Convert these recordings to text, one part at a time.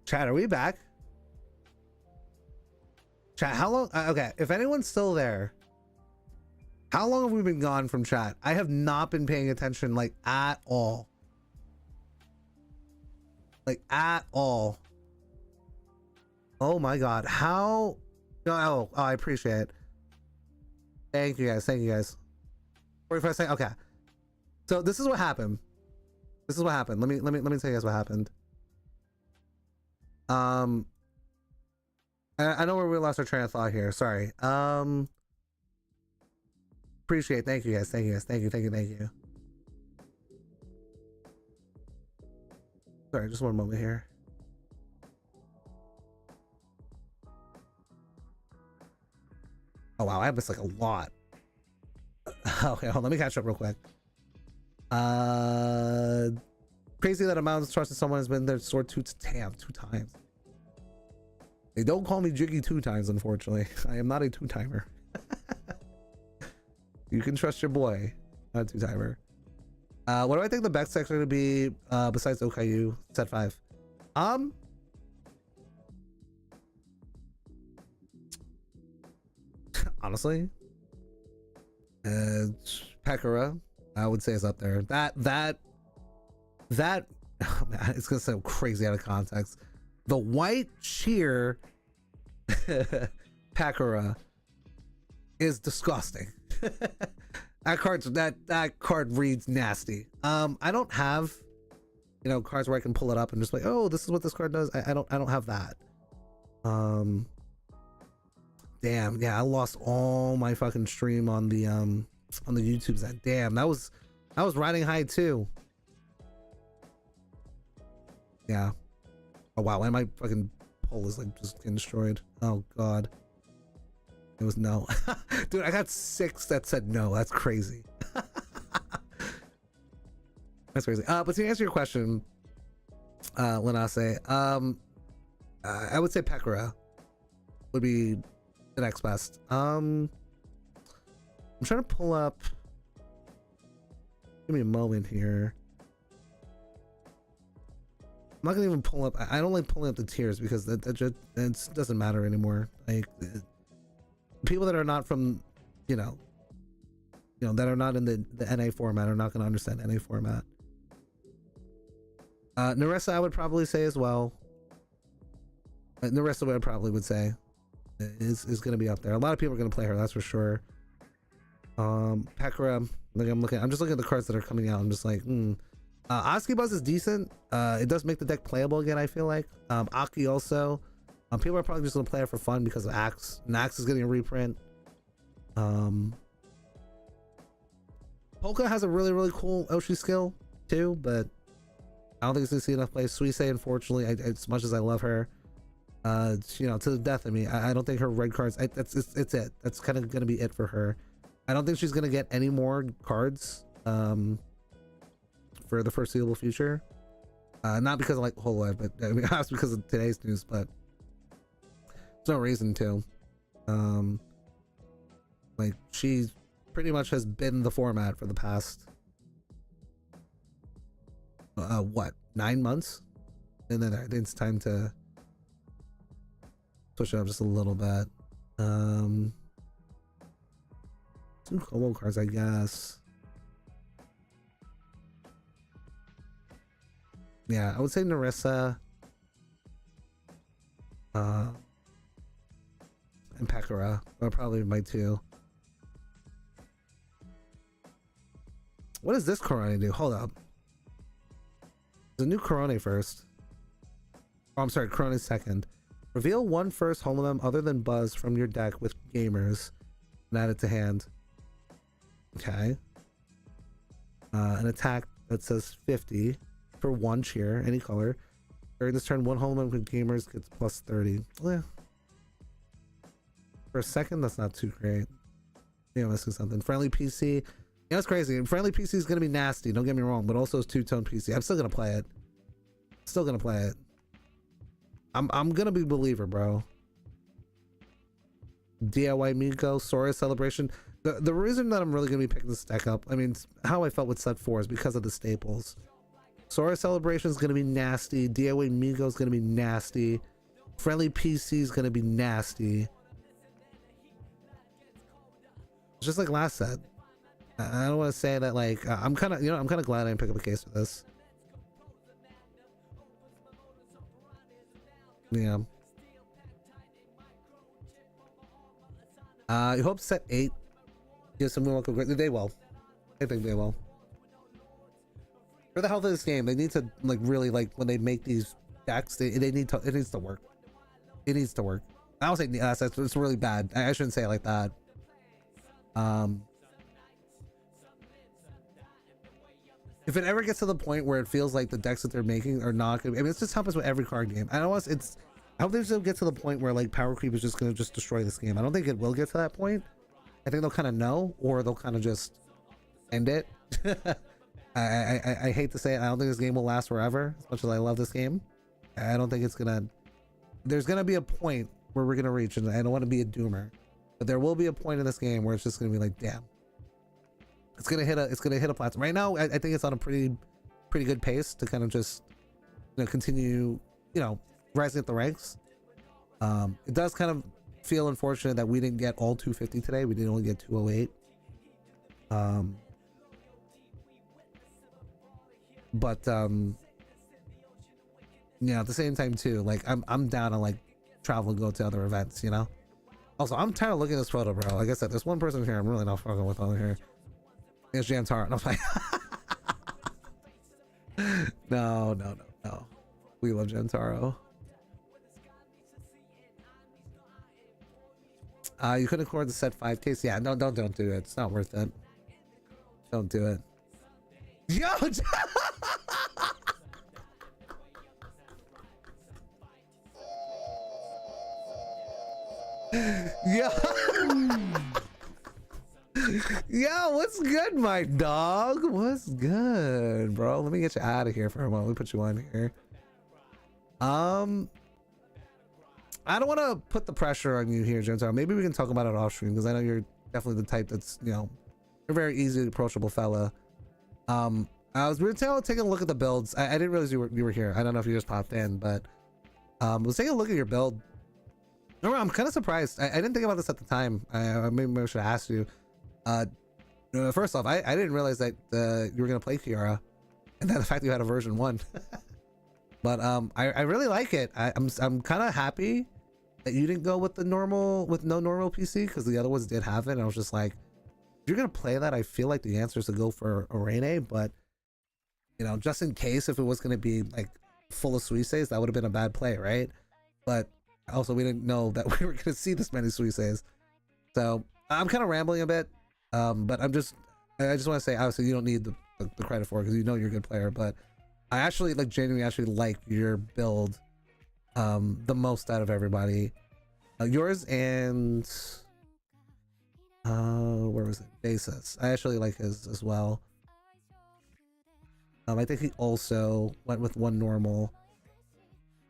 Chat, are we back? Chat, how long? Okay, if anyone's still there, how long have we been gone from chat? I have not been paying attention, like, at all. Like, at all. Oh my god, how? Oh, I appreciate it. Thank you guys, thank you guys. 45 seconds, okay. So this is what happened. This is what happened. Let me tell you guys what happened. I know where we lost our train of thought here. Sorry. Appreciate it. Thank you guys. Thank you guys. Thank you. Thank you. Thank you. Sorry, just one moment here. Oh wow, I missed like a lot. Okay, hold on, let me catch up real quick. Crazy that amount of trust in someone has been there stored two times. They don't call me Jiggy 2 times, unfortunately. I am not a 2-timer. You can trust your boy, not a 2-timer. What do I think the best section to be besides OKU set 5? Honestly, Pekara, I would say is up there. That oh man, it's gonna sound crazy out of context. The white sheer Pekara is disgusting. that card reads nasty. I don't have, you know, cards where I can pull it up and just like, oh, this is what this card does. I don't have that. Damn, yeah, I lost all my fucking stream on the YouTube's that. Damn, that was riding high too. Yeah. Oh wow, and my fucking poll is like just getting destroyed. Oh god. It was no. Dude, I got 6 that said no. That's crazy. That's crazy. But to answer your question, Lenase, I would say Pekara would be the next best. I'm trying to pull up. Give me a moment here. I'm not gonna even pull up. I don't like pulling up the tiers because that just it doesn't matter anymore. Like people that are not from, you know, that are not in the NA format are not gonna understand NA format. Narissa, I would probably say as well. Narissa, I probably would say is gonna be up there. A lot of people are gonna play her, that's for sure. Pekara, like I'm just looking at the cards that are coming out. I'm just like, Oski Buzz is decent. It does make the deck playable again, I feel like. Aki also. People are probably just gonna play it for fun because of Axe. And Axe is getting a reprint. Polka has a really, really cool Oshi skill too, but I don't think it's gonna see enough play. Suisei, unfortunately, as much as I love her, you know, to the death of me, I don't think her red cards. It's it. That's kind of gonna be it for her. I don't think she's gonna get any more cards for the foreseeable future. Not because of like hololive, but I mean, that's because of today's news. But there's no reason to. Like she pretty much has been the format for the past what, 9 months, and then it's time to push it up just a little bit. 2 combo cards, I guess. Yeah, I would say Narissa and Pekara are probably my 2. What does this Corone do? Hold up. There's a new Corone first. Oh, I'm sorry, Corone second. Reveal 1 first holomem other than Buzz from your deck with gamers and add it to hand. Okay. An attack that says 50 for 1 cheer, any color. During this turn, 1 holomem with gamers gets plus 30. Yeah. For a second, that's not too great. Yeah, I'm missing something. Friendly PC. Yeah, that's crazy. Friendly PC is gonna be nasty, don't get me wrong, but also it's 2-tone PC. I'm still gonna play it. Still gonna play it. I'm gonna be a believer, bro. DIY Miko, Sora Celebration. The reason that I'm really gonna be picking this deck up, I mean, how I felt with set 4 is because of the staples. Sora Celebration is going to be nasty. DIY Migo is going to be nasty. Friendly PC is going to be nasty. It's just like last set. I don't want to say that like I'm kind of, you know, I'm kind of glad I didn't pick up a case for this. Yeah. You hope set 8 gives some more great. They will. I think they will. For the health of this game, they need to like really like when they make these decks, they need to, it needs to work. It needs to work. I don't say it's really bad. I shouldn't say it like that. If it ever gets to the point where it feels like the decks that they're making are not gonna, I mean, it's just happens with every card game. I don't want it's, I hope they'll get to the point where like power creep is just gonna just destroy this game. I don't think it will get to that point. I think they'll kind of know, or they'll kind of just end it. I hate to say it, I don't think this game will last forever. As much as I love this game, I don't think it's gonna. There's gonna be a point where we're gonna reach, and I don't want to be a doomer, but there will be a point in this game where it's just gonna be like, damn. It's gonna hit a plateau. Right now, I think it's on a pretty good pace to kind of just, you know, continue, you know, rising up the ranks. It does kind of feel unfortunate that we didn't get all 250 today. We did only get 208. But yeah, at the same time too, like I'm down to like travel and go to other events, you know. Also, I'm tired of looking at this photo, bro. Like I said, there's one person here I'm really not fucking with on here. It's Jantara, and I'm like, no. We love Jantaro. You couldn't afford the set 5 case. Yeah, no, don't do it. It's not worth it. Don't do it. Yo, yeah. Yo, what's good, my dog? What's good, bro? Let me get you out of here for a moment. Let me put you on here. I don't want to put the pressure on you here, Jentaro. Maybe we can talk about it off stream, because I know you're definitely the type that's, you know, you're a very easily approachable fella. I was taking a look at the builds. I didn't realize you were here. I don't know if you just popped in, but I was taking a look at your build. I'm kind of surprised. I didn't think about this at the time. Maybe I should ask you. First off, I didn't realize that you were gonna play Kiara, and that the fact that you had a version 1. But I really like it. I'm kind of happy that you didn't go with the normal, with no normal PC, because the other ones did have it. And I was just like, if you're gonna play that, I feel like the answer is to go for Arene, but you know, just in case if it was gonna be like full of Suises, that would have been a bad play, right? But also we didn't know that we were gonna see this many Suises, so I'm kind of rambling a bit. But I just want to say, obviously you don't need the credit for it, because you know you're a good player, but I actually like genuinely like your build the most out of everybody. Yours and where was it? Basis. I actually like his as well. I think he also went with one normal.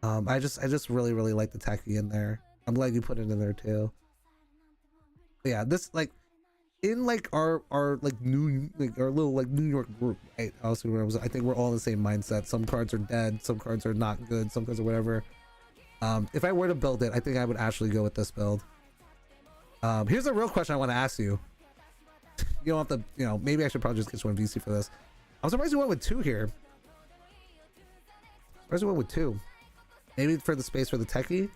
I just really like the techie in there. I'm glad you put it in there too. But yeah, this like in like our like our little like New York group, right? Also, I think we're all in the same mindset. Some cards are dead, some cards are not good, some cards are whatever. If I were to build it, I think I would actually go with this build. Here's a real question I want to ask you. You don't have to, you know, maybe I should probably just get you one VC for this. I'm surprised you went with 2 here. Surprised you went with 2. Maybe for the space for the techie.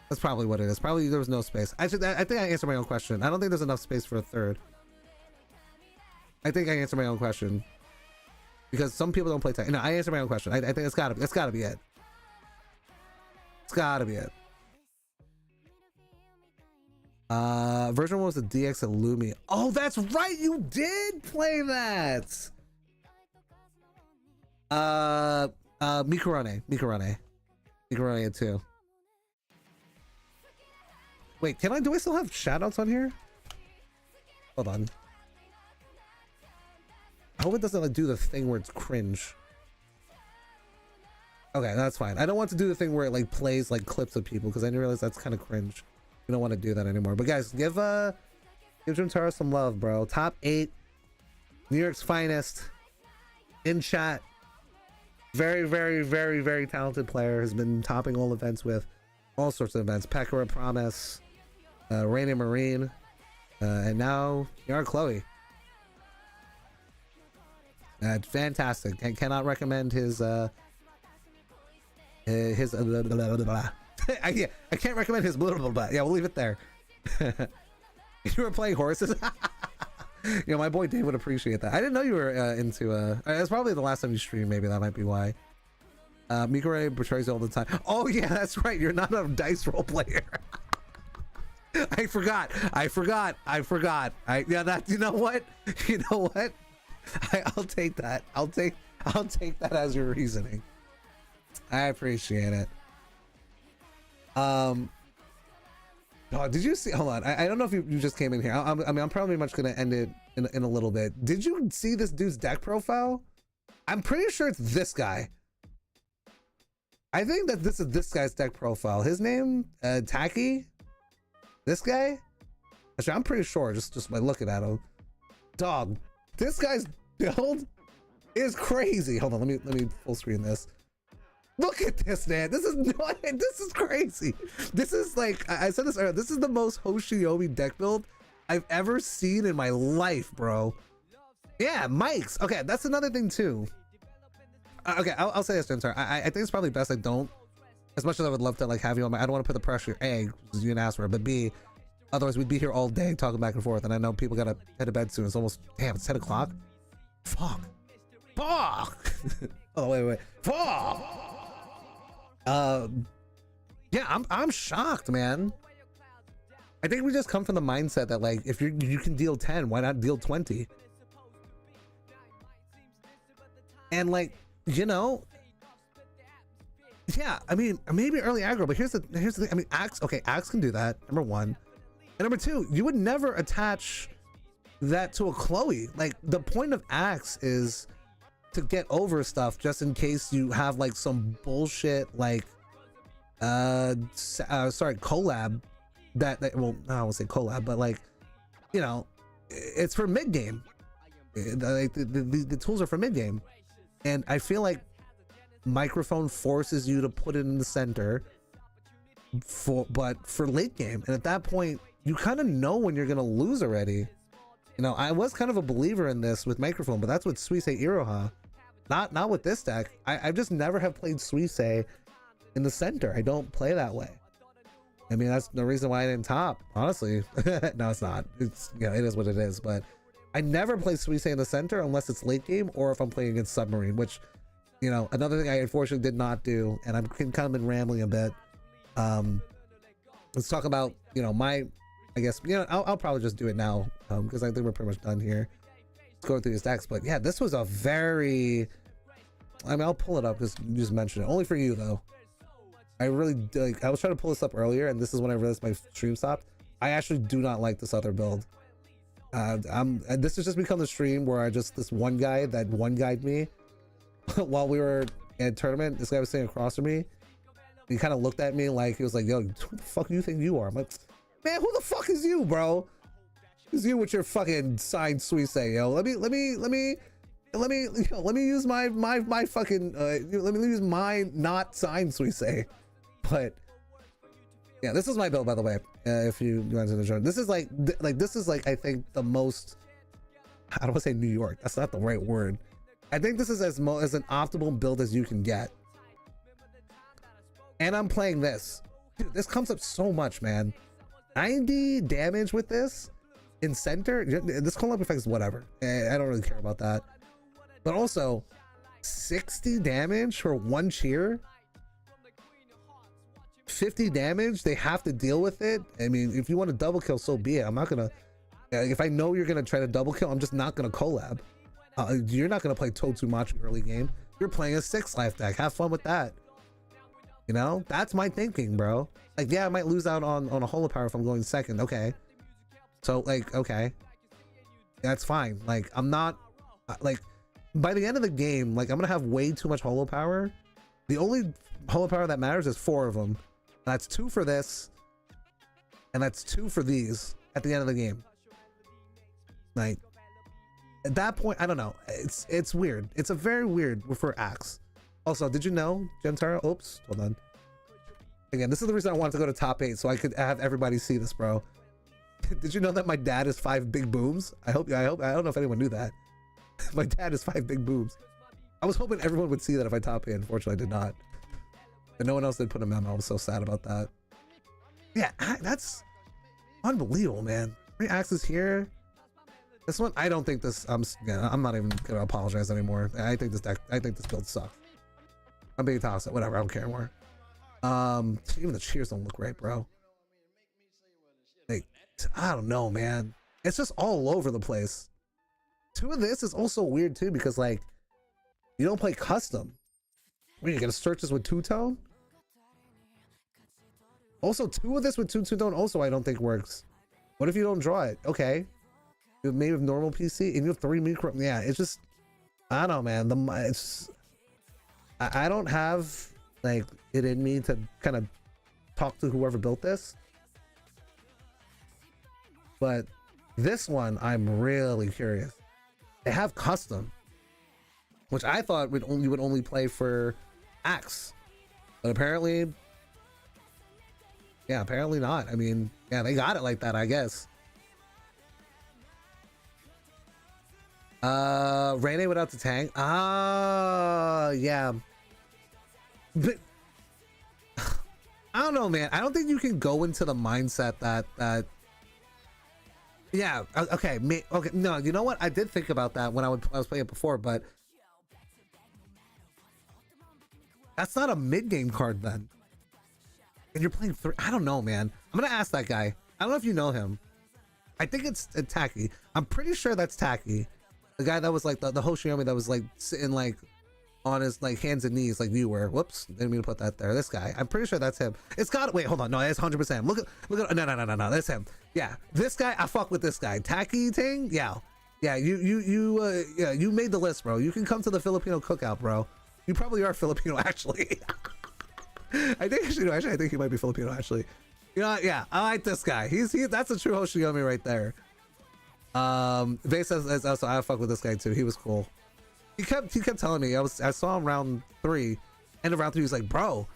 That's probably what it is. Probably there was no space. I think I answered my own question. I don't think there's enough space for a 3rd. I think I answered my own question, because some people don't play tech. No, I answered my own question. I think it's gotta be it. It's gotta be it. Version 1 was the DX of Lumi. Oh, that's right, you did play that. Mikurone 2. Wait, do I still have shoutouts on here? Hold on. I hope it doesn't like do the thing where it's cringe. Okay, that's fine. I don't want to do the thing where it like plays like clips of people, because I didn't realize that's kind of cringe. We don't want to do that anymore. But guys, give Jintaro some love, bro. Top 8, New York's finest, in chat. Very, very, very, very talented player. Has been topping all events with all sorts of events. Pekora Promise, Rainy Marine, and now Yara Chloe. Fantastic. I cannot recommend his blah, blah, blah, blah. I can't recommend his blah, blah, blah. Yeah, we'll leave it there. You were playing horses. You know, my boy Dave would appreciate that. I didn't know you were into it's probably the last time you streamed. Maybe that might be why. Mikore betrays you all the time. Oh yeah, that's right, you're not a dice roll player. I forgot. Yeah, that, you know what, I'll take that. I'll take that as your reasoning. I appreciate it. Oh, did you see? Hold on. I don't know if you just came in here. I mean, I'm probably much gonna end it in a little bit. Did you see this dude's deck profile? I'm pretty sure it's this guy. I think that this is this guy's deck profile. His name, Tacky. This guy. Actually, I'm pretty sure just by looking at him. Dog, this guy's build is crazy. Hold on, let me full screen this. Look at this, man. This is crazy. This is like, I said this earlier, this is the most Hoshiomi deck build I've ever seen in my life, bro. Yeah, mics. Okay, that's another thing too. Okay, I'll say this, Jim. I think it's probably best I don't. As much as I would love to like have you on my, I don't want to put the pressure, A, because you didn't ask for it, but B, otherwise we'd be here all day talking back and forth, and I know people gotta head to bed soon. It's almost, damn, it's 10 o'clock. Fuck. Oh, wait. Fuck. Yeah, I'm shocked, man. I think we just come from the mindset that like, if you can deal 10, why not deal 20? And like, you know, yeah, I mean, maybe early aggro, but here's the thing. I mean, Axe can do that, number one. And number two, you would never attach that to a Chloe. Like, the point of Axe is to get over stuff just in case you have like some bullshit like collab that well, I won't say collab, but like, you know, it's for mid game. Like the tools are for mid game, and I feel like microphone forces you to put it in the center but for late game, and at that point you kind of know when you're gonna lose already. You know, I was kind of a believer in this with microphone, but that's with Suisei Iroha, not with this deck. I just never have played Suisei in the center. I don't play that way. I mean, that's the reason why I didn't top, honestly. No, it's not. It's, you know, it is what it is, but I never play Suisei in the center unless it's late game or if I'm playing against Submarine, which, you know, another thing I unfortunately did not do, and I've kind of been rambling a bit. Let's talk about, you know, I guess, you know, I'll probably just do it now, because I think we're pretty much done here. Let's go through these decks, but yeah, this was a very, I mean, I'll pull it up because you just mentioned it. Only for you though. I really, like, I was trying to pull this up earlier, and this is when I realized my stream stopped. I actually do not like this other build. This has just become the stream where this one guy that one-guyed me while we were at a tournament. This guy was sitting across from me. He kind of looked at me like, he was like, yo, who the fuck do you think you are? I'm like, man, who the fuck is you, bro? Who's you with your fucking signed Suisei, yo? Let me use my fucking let me use my not signed Suisei. But yeah, this is my build, by the way. If you guys in the show, this is like I think the most, I don't want to say New York, that's not the right word. I think this is as an optimal build as you can get. And I'm playing this. Dude, this comes up so much, man. 90 damage with this in center. This call-up effect is whatever. I don't really care about that. But also 60 damage for one cheer. 50 damage, they have to deal with it. I mean, if you want to double kill, so be it. I'm not gonna, if I know you're gonna try to double kill, I'm just not gonna collab. You're not gonna play Totsumachi early game. You're playing a 6-life deck. Have fun with that. You know, that's my thinking, bro. Like, yeah, I might lose out on a holo power if I'm going second. Okay, so like, okay, that's fine. Like, I'm not like, by the end of the game, like, I'm gonna have way too much holo power. The only holo power that matters is 4 of them. That's 2 for this, and that's 2 for these at the end of the game. Like, at that point, I don't know. It's weird. It's a very weird for Axe. Also, did you know, Gentara? Oops, hold on. Again, this is the reason I wanted to go to top 8 so I could have everybody see this, bro. Did you know that my dad is 5 big booms? I don't know if anyone knew that. My dad is 5 big booms. I was hoping everyone would see that if I top 8. Unfortunately, I did not. And no one else did put a memo. I'm so sad about that. Yeah, that's unbelievable, man. 3 axes here. This one, I don't think this. I'm not even gonna apologize anymore. I think this build sucks. I'm being tossed. Whatever. I don't care anymore. Even the cheers don't look right, bro. Like, I don't know, man. It's just all over the place. 2 of this is also weird too because like you don't play custom. What, you're gonna search this with 2-tone? Also, 2 of this with 2-tone also I don't think works. What if you don't draw it? Okay. You maybe with normal PC and you have 3 micro. Yeah, it's just, I don't know, man. I don't have like it in me to kind of talk to whoever built this. But this one, I'm really curious. They have custom, which I thought you would only play for Axe, but apparently, yeah, apparently not. I mean, yeah, they got it like that, I guess. Rene without the tank. Ah, yeah. But I don't know, man. I don't think you can go into the mindset that yeah, okay, okay, no, you know what? I did think about that when I was playing it before, but that's not a mid-game card then. And you're playing 3. I don't know, man. I'm gonna ask that guy. I don't know if you know him. I think it's Tacky. I'm pretty sure that's Tacky. The guy that was like the Hoshiomi that was like sitting like on his like hands and knees like you were. Whoops, didn't mean to put that there. This guy. I'm pretty sure that's him. It's got. Wait, hold on. No, that's 100%. Look at. No. That's him. Yeah, this guy. I fuck with this guy. Tacky Ting. Yeah. You made the list, bro. You can come to the Filipino cookout, bro. You probably are Filipino, actually. I think actually, I think he might be Filipino, actually. You know, yeah, I like this guy. That's a true Hoshiomi right there. Vase says also I fuck with this guy too. He was cool. He kept telling me. I saw him round 3. End of round 3, he was like, bro,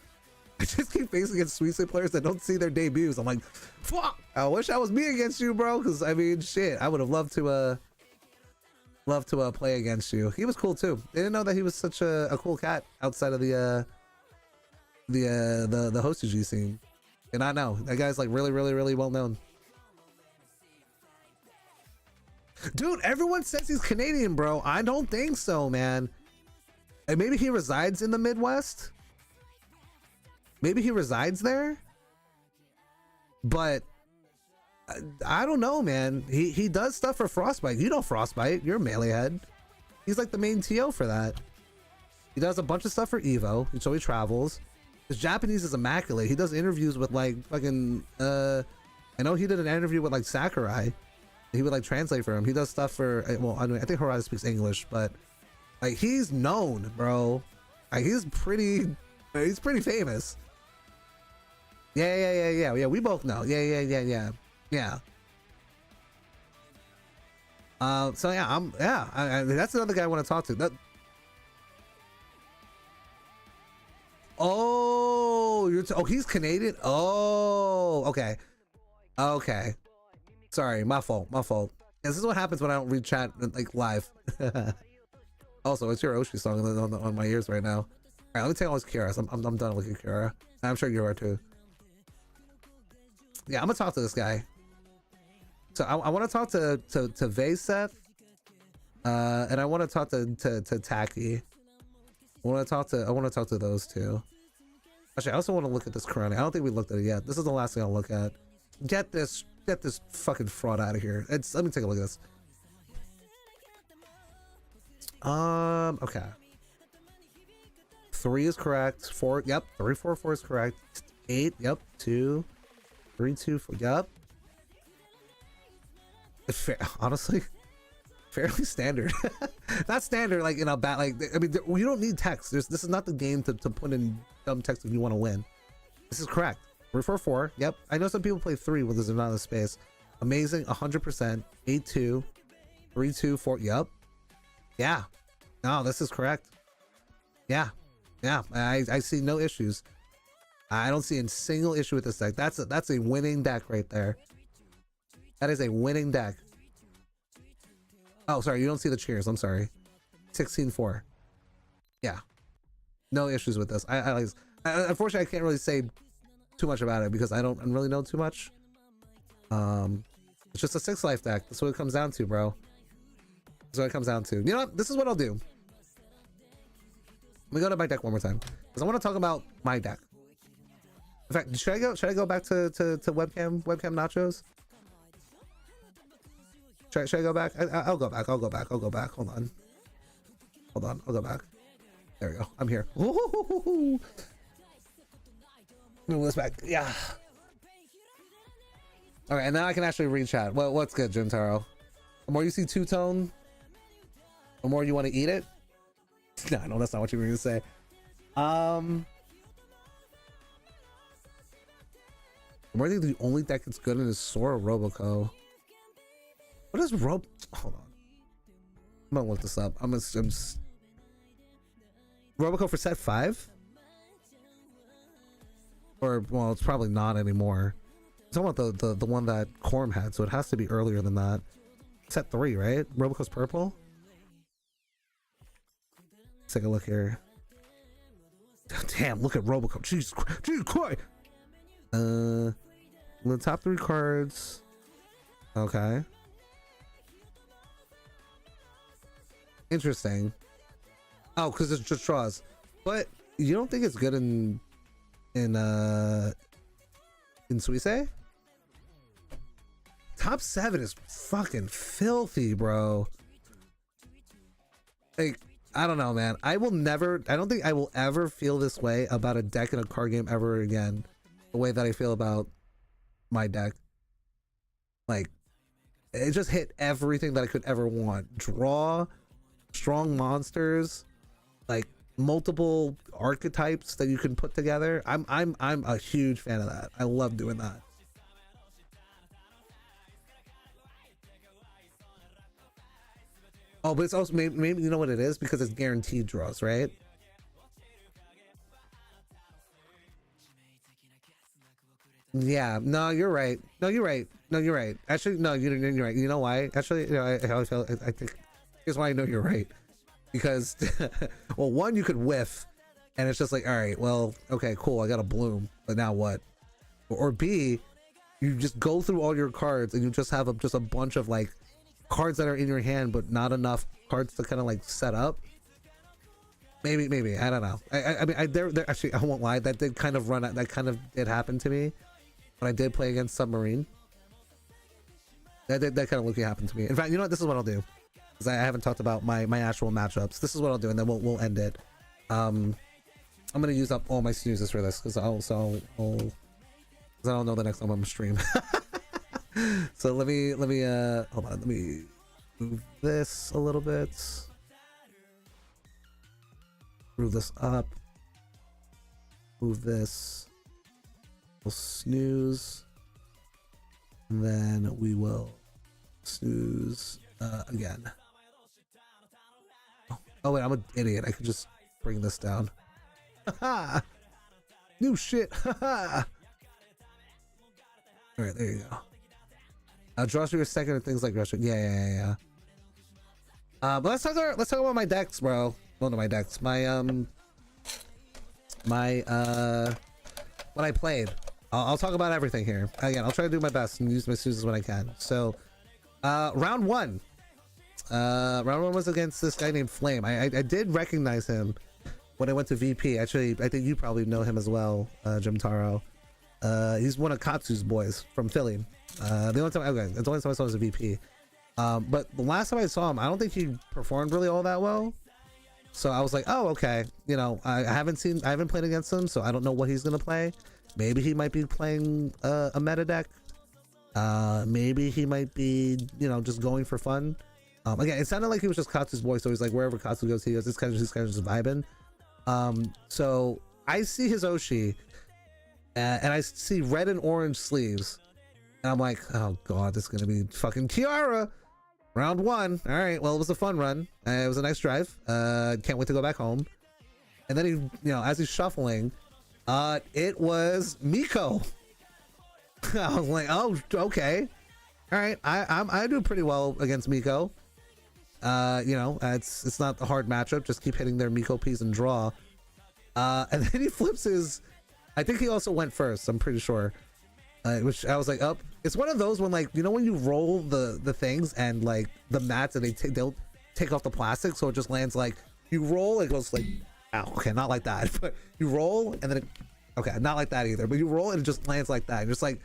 I just keep facing against Sweet State players that don't see their debuts. I'm like, fuck. I wish I was me against you, bro. Because I mean, shit, I would have loved to play against you. He was cool too. They didn't know that he was such a cool cat outside of the HostG scene. And I know that guy's like really well known. Dude, everyone says he's Canadian, bro. I don't think so, man. And maybe he resides in the Midwest. Maybe he resides there. But I don't know, man. He does stuff for Frostbite. You know Frostbite. You're a Melee-head. He's like the main TO for that. He does a bunch of stuff for Evo, so he travels. His Japanese is immaculate. He does interviews with like fucking I know he did an interview with like Sakurai. He would like translate for him. He does stuff for, well, I think Horizon speaks English, but like he's known, bro. Like he's pretty famous. Yeah. We both know. Yeah. So yeah, that's another guy I want to talk to. Oh, he's Canadian. Oh, okay. Sorry, my fault. This is what happens when I don't read chat like live. Also, it's your Oshi song on my ears right now. All right, let me take all his Kiara. I'm done looking at Kiara. I'm sure you are too. Yeah, I'm gonna talk to this guy. So I want to talk to Vayseth, and I want to talk to Tacky. I want to talk to those two. Actually, I also want to look at this Karate. I don't think we looked at it yet. This is the last thing I'll look at. Get this fucking fraud out of here. Let me take a look at this. Okay. 3 is correct. 4, yep. 3, 4, 4 is correct. 8, yep. 2, 3, 2, 4, yep. Honestly, fairly standard. Not standard like in a bat. Like I mean, you don't need text. This is not the game to put in dumb text if you want to win. This is correct. 3, 4, 4. Yep. I know some people play 3 when there's not enough space. Amazing. 100%. 8, 2, 3, 2, 4. Yep. Yeah. No, this is correct. Yeah. Yeah, I see no issues. I don't see a single issue with this deck. That's a winning deck right there. That is a winning deck. Oh, sorry, you don't see the cheers. I'm sorry. 16-4. Yeah, no issues with this. Unfortunately, I can't really say too much about it because I don't really know too much. It's just a 6-life deck. That's what it comes down to, bro. That's what it comes down to. You know what? This is what I'll do. Let me go to my deck one more time because I want to talk about my deck. In fact, should I go back to webcam nachos? Should I go back? I'll go back. I'll go back. Hold on. I'll go back. There we go. I'm here. Move this back. Yeah. All right, and now I can actually read chat. Well, what's good, Jintaro? The more you see two-tone, the more you want to eat it. No, that's not what you were gonna say. The more I think the only deck that's good in is Sora Roboco. What is Hold on. I'm gonna look this up. I'm Roboco for set 5? Or, well, it's probably not anymore. I'm talking about the one that Corm had, so it has to be earlier than that. Set 3, right? Roboco's purple? Let's take a look here. Damn, look at Roboco. Jesus Christ! The top 3 cards. Okay. Interesting. Oh, because it's just draws. But you don't think it's good in Suisse? Top 7 is fucking filthy, bro. Like, I don't know, man. I don't think I will ever feel this way about a deck in a card game ever again. The way that I feel about my deck. Like, it just hit everything that I could ever want. Draw, strong monsters, like multiple archetypes that you can put together. I'm a huge fan of that. I love doing that. Oh, but it's also maybe you know what it is, because it's guaranteed draws, right? Yeah, no, you're right. No, you're right. No, you're right. Actually, no, you're right. You know why? Actually, you know, I think here's why I know you're right. Because, well, one, you could whiff, and it's just like, all right, well, okay, cool, I got a bloom, but now what? Or B, you just go through all your cards and you just have just a bunch of like cards that are in your hand, but not enough cards to kind of like set up. Maybe I don't know. I mean, there actually, I won't lie, that did kind of run. That kind of did happen to me when I did play against Submarine. That kind of looking happened to me. In fact, you know what? This is what I'll do, because I haven't talked about my actual matchups. This is what I'll do, and then we'll end it. I'm gonna use up all my snoozes for this, because I don't know the next time I'm gonna stream. So let me hold on. Let me move this a little bit. Move this up. Move this. We'll snooze. And then we will snooze again. Oh wait, I'm an idiot. I could just bring this down. Haha! New shit! Haha! Alright, there you go. Draw through your second and things like Russia. Yeah. But let's talk about my decks, bro. Well, not my decks. When I played. I'll talk about everything here. Again, I'll try to do my best and use my snoozes when I can. So, round one. Round one was against this guy named Flame. I did recognize him when I went to VP. Actually, I think you probably know him as well, Jim Taro. He's one of Katsu's boys from Philly. The only time I saw him was a VP. But the last time I saw him, I don't think he performed really all that well. So I was like, oh, okay. You know, I haven't played against him, so I don't know what he's gonna play. Maybe he might be playing a meta deck. Maybe he might be, you know, just going for fun. Again, it sounded like he was just Katsu's boy, so he's like, wherever Katsu goes, he goes. This kind of just vibing. So I see his Oshi, and I see red and orange sleeves, and I'm like, oh god, this is gonna be fucking Kiara. Round one. All right, well, it was a fun run. It was a nice drive. Can't wait to go back home. and then he, you know, as he's shuffling, it was Miko. I was like, oh, okay, all right. I do pretty well against Miko. You know, it's not a hard matchup. Just keep hitting their Miko P's and draw. And then he flips his. I think he also went first. I'm pretty sure. Which I was like, oh, it's one of those when, like, you know, when you roll the things and like the mats and they'll take off the plastic, so it just lands like you roll, it goes like, ow, okay, not like that, but you roll and then it, okay, not like that either, but you roll and it just lands like that. And just like,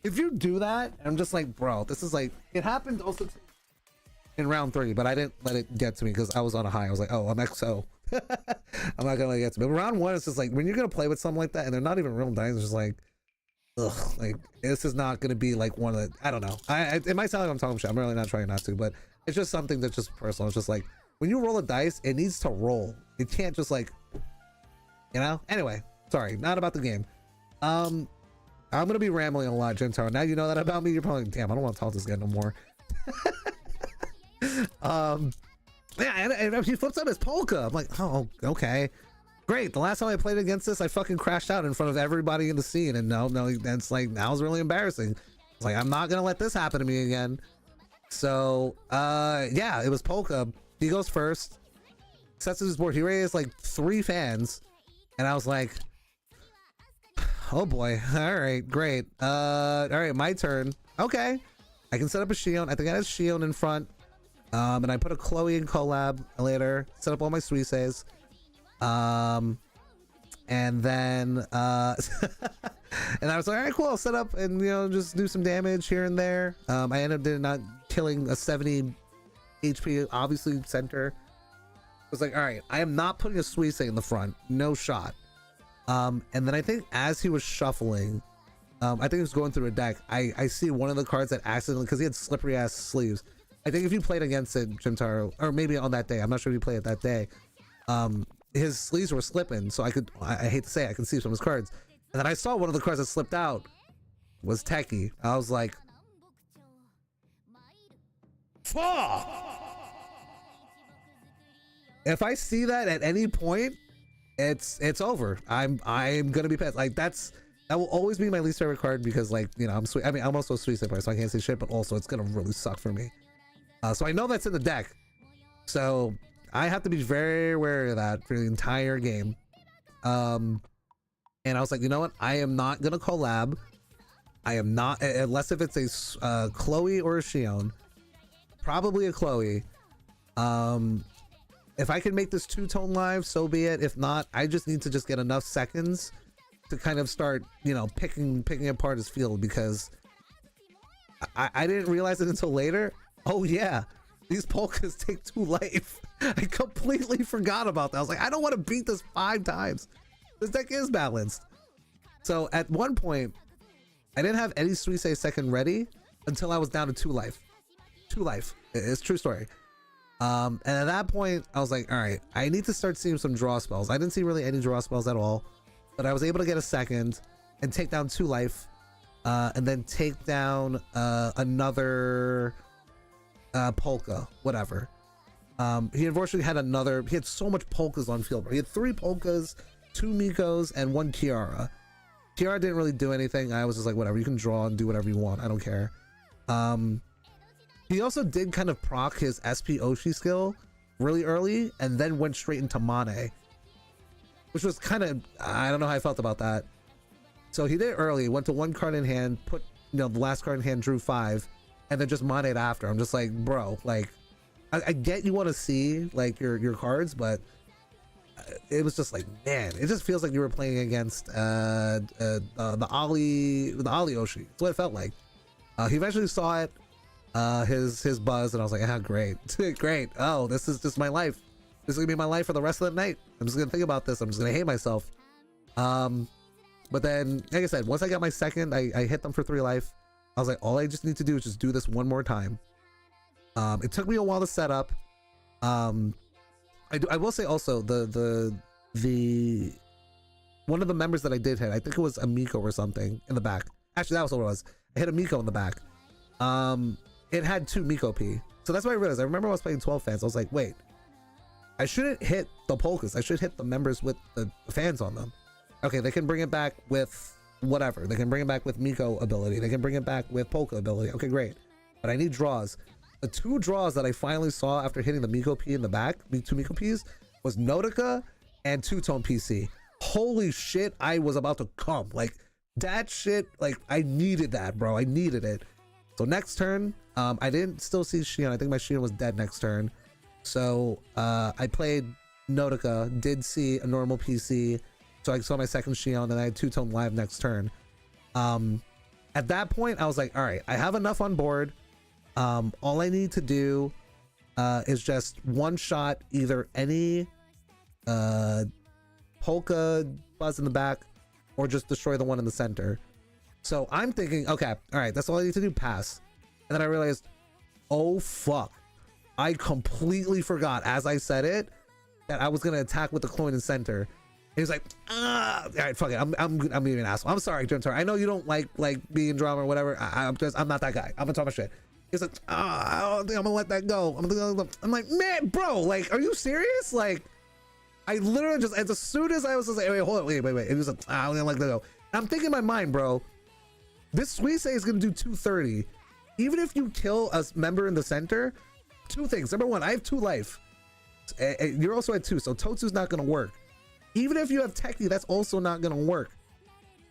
if you do that, I'm just like, bro, this is like, it happened also in round 3, but I didn't let it get to me because I was on a high. I was like, oh, I'm XO. I'm not gonna let it get to me. But round 1, it's just like when you're gonna play with something like that and they're not even real dice, it's just like, ugh, like this is not gonna be like one of the, I don't know. It might sound like I'm talking shit. I'm really not trying not to, but it's just something that's just personal. It's just like when you roll a dice, it needs to roll. It can't just like, you know. Anyway, sorry, not about the game. I'm gonna be rambling a lot, Gentaro. Now you know that about me. You're probably like, damn, I don't want to talk to this guy no more. Yeah, and he flips up his polka. I'm like, oh, okay. Great. The last time I played against this, I fucking crashed out in front of everybody in the scene, and no, that's like, that was really embarrassing. It's like, I'm not gonna let this happen to me again. So, yeah, it was polka. He goes first, sets his board. He raised like 3 fans, and I was like, oh boy. All right, great. All right, my turn. Okay, I can set up a Shion. I think I had a Shion in front, and I put a Chloe in collab later. Set up all my Suises. And then and I was like, all right, cool, I'll set up and, you know, just do some damage here and there. I ended up not killing a 70 HP, obviously center. I was like, all right, I am not putting a Suisse in the front, no shot. And then I think as he was shuffling, I think he was going through a deck, I see one of the cards that accidentally, because he had slippery ass sleeves. I think if you played against it, Jimtaro, or maybe on that day, I'm not sure if you played it that day, his sleeves were slipping, so I hate to say it, I can see some of his cards. And then I saw one of the cards that slipped out was Techie. I was like, fuck! If I see that at any point, it's over. I'm gonna be pissed. Like that will always be my least favorite card because, like, you know, I'm also a Sweet player, so I can't say shit, but also it's gonna really suck for me. So I know that's in the deck. So I have to be very aware of that for the entire game. And I was like, you know what? I am not gonna collab. I am not, unless if it's a Chloe or a Shion. Probably a Chloe. If I can make this 2-tone live, so be it. If not, I just need to just get enough seconds to kind of start, you know, picking apart his field, because I didn't realize it until later. Oh yeah, these polkas take 2 life. I completely forgot about that. I was like, I don't want to beat this 5 times. This deck is balanced. So at one point, I didn't have any Suisse second ready until I was down to 2 life. 2 life. It's a true story. And at that point, I was like, all right, I need to start seeing some draw spells. I didn't see really any draw spells at all, but I was able to get a second and take down 2 life, and then take down another polka, whatever. He unfortunately had he had so much polkas on field. He had 3 polkas, 2 Mikos, and 1 Kiara. Kiara didn't really do anything. I was just like, whatever, you can draw and do whatever you want. I don't care. He also did kind of proc his SP Oshi skill really early and then went straight into Mane, which was kind of, I don't know how I felt about that. So he did it early, went to 1 card in hand, put, you know, the last card in hand, drew 5, and then just Mane'd after. I'm just like, bro, like, I get you want to see like your cards, but it was just like, man, it just feels like you were playing against the Ali Oshi. That's what it felt like. He eventually saw it, his buzz, and I was like, ah, great. Great. Oh, this is just my life. This is gonna be my life for the rest of the night. I'm just gonna think about this. I'm just gonna hate myself. But then, like I said, once I got my second, I hit them for 3 life. I was like, all I just need to do is just do this one more time. It took me a while to set up. I will say also the one of the members that I did hit, I think it was a Miko or something in the back. Actually, that was what it was. I hit a Miko in the back. It had 2 Miko P. So that's why I realized. I remember I was playing 12 fans. I was like, wait, I shouldn't hit the polkas. I should hit the members with the fans on them. Okay, they can bring it back with whatever. They can bring it back with Miko ability. They can bring it back with polka ability. Okay, great. But I need draws. The 2 draws that I finally saw after hitting the Miko P in the back, 2 Miko Ps, was Notica and two-tone PC. Holy shit, I was about to come. Like, that shit, like, I needed that, bro. I needed it. So next turn, I didn't still see Shion. I think my Shion was dead next turn. So I played Notica, did see a normal PC. So I saw my second Shion, and I had two-tone live next turn. At that point, I was like, all right, I have enough on board. All I need to do is just one-shot either any polka buzz in the back or just destroy the one in the center. So I'm thinking, okay, all right, that's all I need to do, pass. And then I realized, oh fuck, I completely forgot as I said it that I was gonna attack with the clone in center. He was like, all right, fuck it, I'm being an asshole. I'm sorry, Jim. I know you don't like being drama or whatever. I'm not that guy. I'm gonna talk my shit. He's like, I don't think I'm gonna let that go. I'm like, man, bro, like, are you serious? Like, I literally just, as soon as I was like, wait, hold on, wait. And he was like, I don't think I'm let that go. And I'm thinking in my mind, bro, this Suisse is gonna do 230. Even if you kill a member in the center, 2 things. Number 1, I have 2 life. You're also at 2, so Totsu's not gonna work. Even if you have Techie, that's also not gonna work.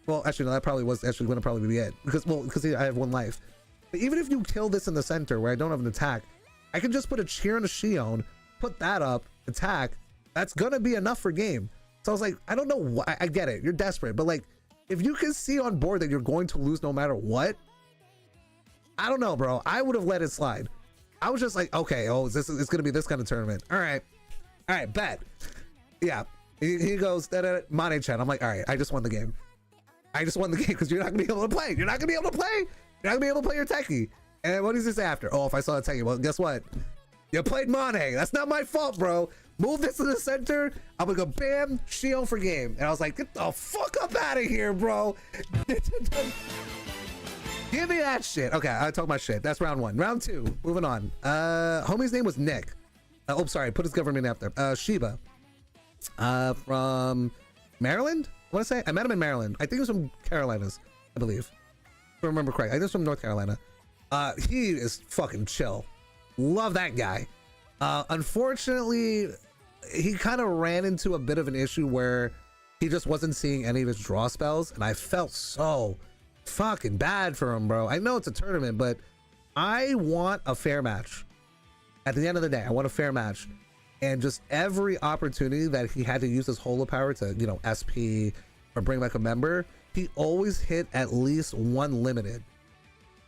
Well, actually, no, that probably was actually gonna probably be it because I have 1 life. But even if you kill this in the center where I don't have an attack, I can just put a cheer on a Shion, put that up, attack. That's gonna be enough for game. So I was like, I don't know why. I get it, you're desperate, but like, if you can see on board that you're going to lose no matter what, I don't know, bro. I would have let it slide. I was just like, okay, it's gonna be this kind of tournament. All right, bet. Yeah. He goes, Mane-chan. I'm like, all right, I just won the game. I just won the game because you're not gonna be able to play. You're not gonna be able to play. You're not gonna be able to play your Techie. And what does he say after? Oh, if I saw a Techie, well, guess what? You played Mane. That's not my fault, bro. Move this to the center. I'm gonna go bam, Shion for game. And I was like, get the fuck up out of here, bro. Give me that shit. Okay, I talk my shit. That's round 1. Round 2, moving on. Homie's name was Nick. Oh, sorry, put his government name after. Shiba. From Maryland? I want to say I met him in Maryland. I think he was from Carolinas, I believe. If I remember correct. I think it's from North Carolina. He is fucking chill. Love that guy. Unfortunately, he kind of ran into a bit of an issue where he just wasn't seeing any of his draw spells, and I felt so fucking bad for him, bro. I know it's a tournament, but I want a fair match. At the end of the day, I want a fair match. And just every opportunity that he had to use his holo power to, you know, SP or bring back a member, he always hit at least 1 limited.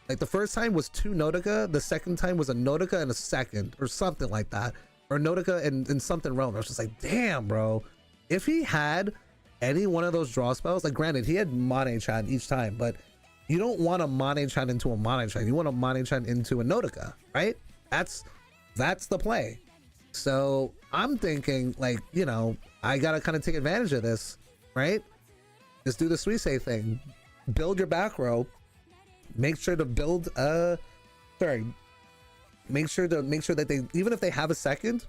Like the first time was 2 Notica, the second time was a Notica and a second or something like that, or Notica and something realm. I was just like, damn, bro. If he had any one of those draw spells, like granted, he had Mane-chan each time, but you don't want a Mane-chan into a Mane-chan. You want a Mane-chan into a Notica, right? That's the play. So I'm thinking, like, you know, I gotta kind of take advantage of this, right? Just do the Suisse thing. Build your back row. Make sure to build make sure that they, even if they have a second,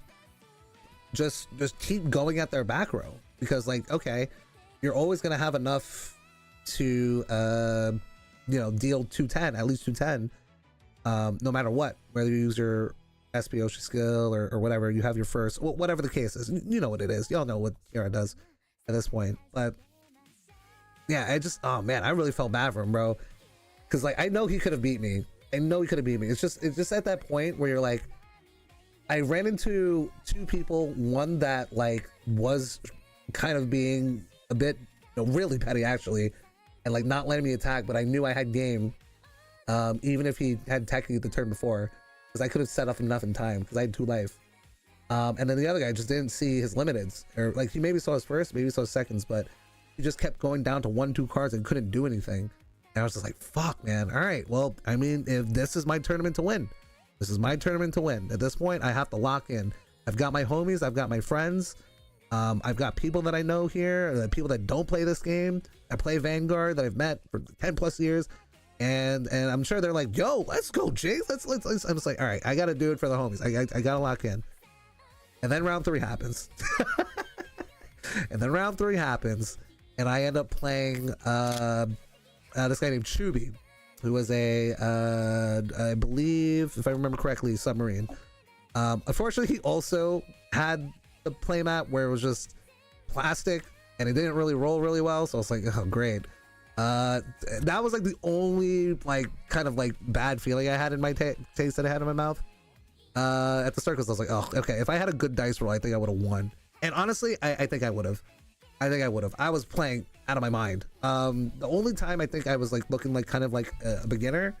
just keep going at their back row, because like, okay, you're always gonna have enough to you know, deal 210, at least 210, no matter what, whether you use your SPOC skill or whatever, you have your first, whatever the case is. You know what it is. Y'all know what Kiara does at this point. But yeah, I just, oh man, I really felt bad for him, bro. Because like, I know he could have beat me. It's just at that point where you're like, I ran into 2 people, one that like was kind of being a bit, you know, really petty actually, and like not letting me attack, but I knew I had game, even if he had Techie the turn before, because I could have set up enough in time because I had 2 life. And then the other guy just didn't see his limiteds, or like he maybe saw his first, maybe saw his seconds, but he just kept going down to 1-2 cards and couldn't do anything. And I was just like, fuck, man. All right, well, I mean, if this is my tournament to win, this is my tournament to win. At this point, I have to lock in. I've got my homies, I've got my friends, I've got people that I know here, people that don't play this game, that play Vanguard, that I've met for 10+ years. And I'm sure they're like, yo, let's go, Jake. Let's I'm just like, all right, I gotta do it for the homies. I gotta lock in. And then round 3 happens. And then round 3 happens, and I end up playing this guy named Chubby, who was a I believe, if I remember correctly, submarine. Unfortunately, he also had the playmat where it was just plastic and it didn't really roll really well, so I was like, oh great. That was like the only like kind of like bad feeling I had in my taste that I had in my mouth at the start, because I was like, oh okay, if I had a good dice roll, I think I would have won. And honestly, I think I would have. I was playing out of my mind. The only time I think I was like looking like kind of like a beginner,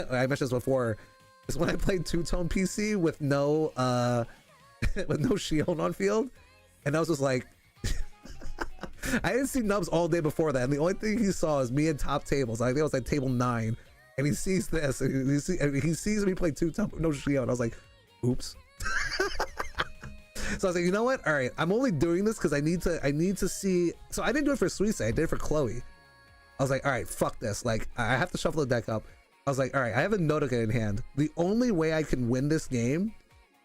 I mentioned this before, is when I played two-tone PC with no with no shield on field, and I was just like, I didn't see Nubs all day before that, and the only thing he saw is me at top tables. I think it was like table 9, and he sees this, and he sees me play two-tone with no shield. And I was like, oops. So I was like, you know what? All right, I'm only doing this because I need to see. So I didn't do it for Suisse, I did it for Chloe. I was like, all right, fuck this. Like, I have to shuffle the deck up. I was like, all right, I have a Notica in hand. The only way I can win this game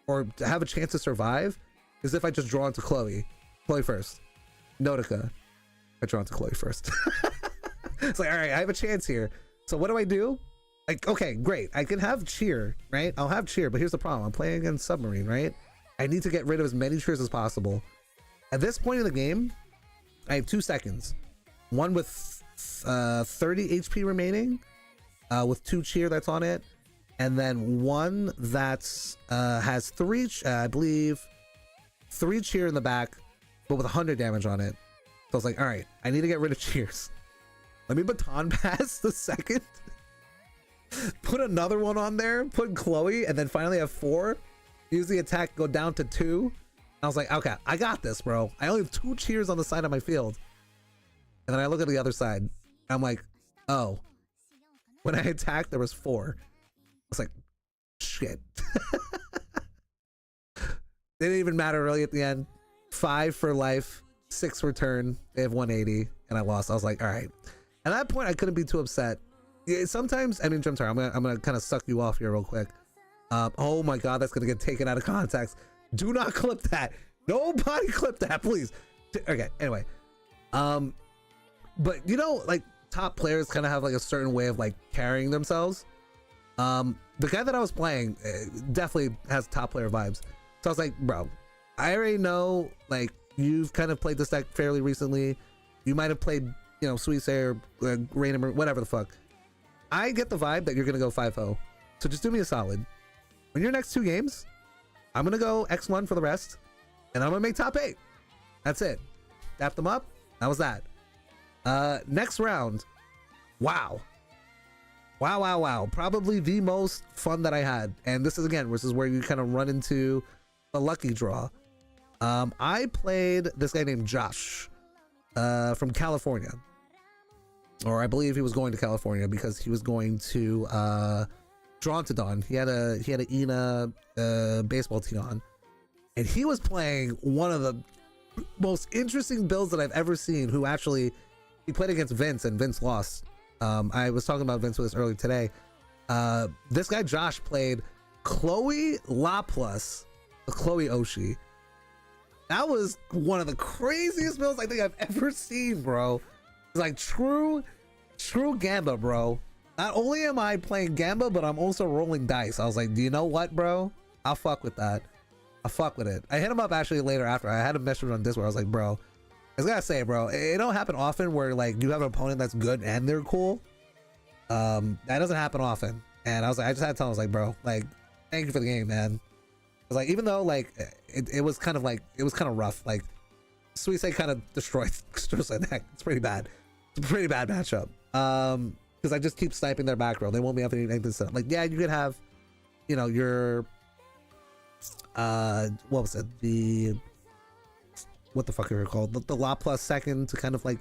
or to have a chance to survive is if I just draw into Chloe. Chloe first. Notica. I draw into Chloe first. It's like, all right, I have a chance here. So what do? Like, okay, great. I can have cheer, right? I'll have cheer, but here's the problem. I'm playing against submarine, right? I need to get rid of as many cheers as possible. At this point in the game, I have 2 seconds. One with 30 HP remaining, with 2 cheer that's on it, and then one that's has 3, I believe, 3 cheer in the back, but with 100 damage on it. So I was like, all right, I need to get rid of cheers. Let me baton pass the second. Put another one on there, put Chloe, and then finally have 4. Use the attack, go down to 2. I was like, okay, I got this, bro. I only have 2 cheers on the side of my field. And then I look at the other side. I'm like, oh. When I attacked, there was 4. I was like, shit. They didn't even matter really at the end. 5 for life, 6 for turn. They have 180, and I lost. I was like, all right. At that point, I couldn't be too upset. Sometimes, I mean, I'm sorry, I'm gonna kind of suck you off here real quick. Oh my god, that's gonna get taken out of context. Do not clip that. Nobody clip that, please. Okay, anyway. But you know, like, top players kind of have like a certain way of like carrying themselves. The guy that I was playing definitely has top player vibes. So I was like, bro, I already know, like, you've kind of played this deck fairly recently. You might have played, you know, Suisse or Random or whatever the fuck. I get the vibe that you're gonna go 5-0. So just do me a solid. When your next 2 games, I'm gonna go X1 for the rest, and I'm gonna make top 8. That's it. Tap them up. That was that. Next round. Wow. Wow. Probably the most fun that I had. And this is where you kind of run into the lucky draw. I played this guy named Josh from California. Or I believe he was going to California because he was going to drawn to Dawn. He had a ENA baseball tee on, and he was playing one of the most interesting builds that I've ever seen. Who actually, he played against Vince, and Vince lost. I was talking about Vince with this earlier today. This guy Josh played Chloe Laplace, the Chloe Oshi. That was one of the craziest builds I think I've ever seen, bro. It's like true Gamba, bro. Not only am I playing Gamba, but I'm also rolling dice. I was like, do you know what, bro? I'll fuck with that. I'll fuck with it. I hit him up actually later after. I had a message on Discord. I was like, bro, I gotta say, bro, it don't happen often where like you have an opponent that's good and they're cool. That doesn't happen often. And I was like, I just had to tell him, I was like, bro, like, thank you for the game, man. I was like, even though like it was kind of like, it was kind of rough. Like, Suisse kind of destroyed that deck. It's pretty bad. It's a pretty bad matchup. Because I just keep sniping their back row. They won't be able to do anything set up. Like, yeah, you could have, you know, your what was it? What the fuck are they called? The La Plus second to kind of like,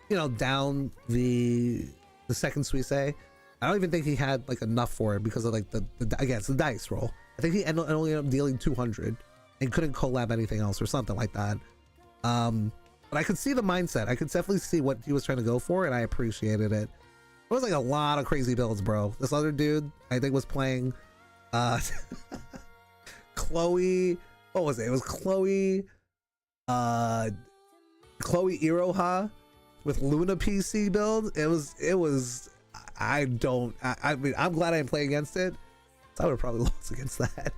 you know, down the second Suisse. I don't even think he had like enough for it because of like the again, it's the dice roll. I think he only ended up dealing 200 and couldn't collab anything else or something like that. But I could see the mindset. I could definitely see what he was trying to go for, and I appreciated it. It was like a lot of crazy builds, bro. This other dude, I think, was playing Chloe, what was it? It was Chloe Iroha with Luna PC build. It was I mean, I'm glad I didn't play against it. So I would have probably lost against that.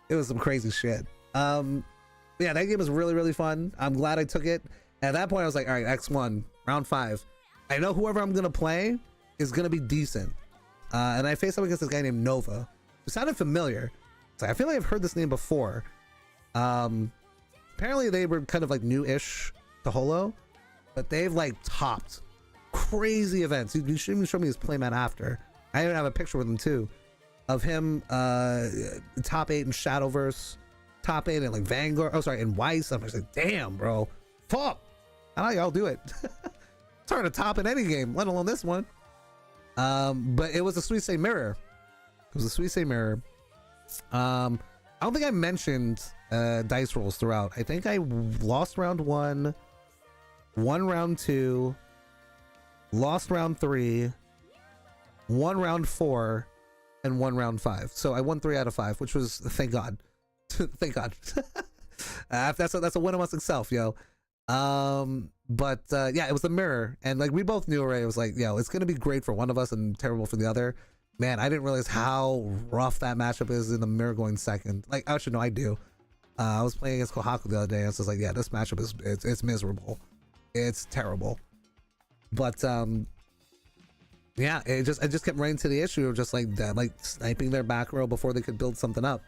It was some crazy shit. Yeah, that game was really, really fun. I'm glad I took it. At that point, I was like, all right, X1, round 5. I know whoever I'm gonna play is gonna be decent. And I faced up against this guy named Nova, who sounded familiar. So I feel like I've heard this name before. Apparently they were kind of like new-ish to Holo, but they've like topped crazy events. You should even show me his playmat after. I even have a picture with him too, of him top 8 in Shadowverse, top 8 in like Vanguard. Oh, sorry, in Weiss. I'm just like, damn, bro, fuck. How y'all do it? It's hard to top in any game, let alone this one. But it was a Suisei mirror. It was a Suisei mirror. I don't think I mentioned dice rolls throughout. I think I lost round 1, won round 2, lost round 3, won round 4, and won round 5. So I won 3 out of 5, which was, thank God. Thank God. That's a win amongst itself, yo. But yeah, it was the mirror, and like we both knew already. It was like, yo, it's gonna be great for one of us and terrible for the other. Man, I didn't realize how rough that matchup is in the mirror going second. Like, actually, no, I do. I was playing against Kohaku the other day, and it's just like, yeah, this matchup is it's miserable. It's terrible. But yeah, I just kept running to the issue of just like sniping their back row before they could build something up.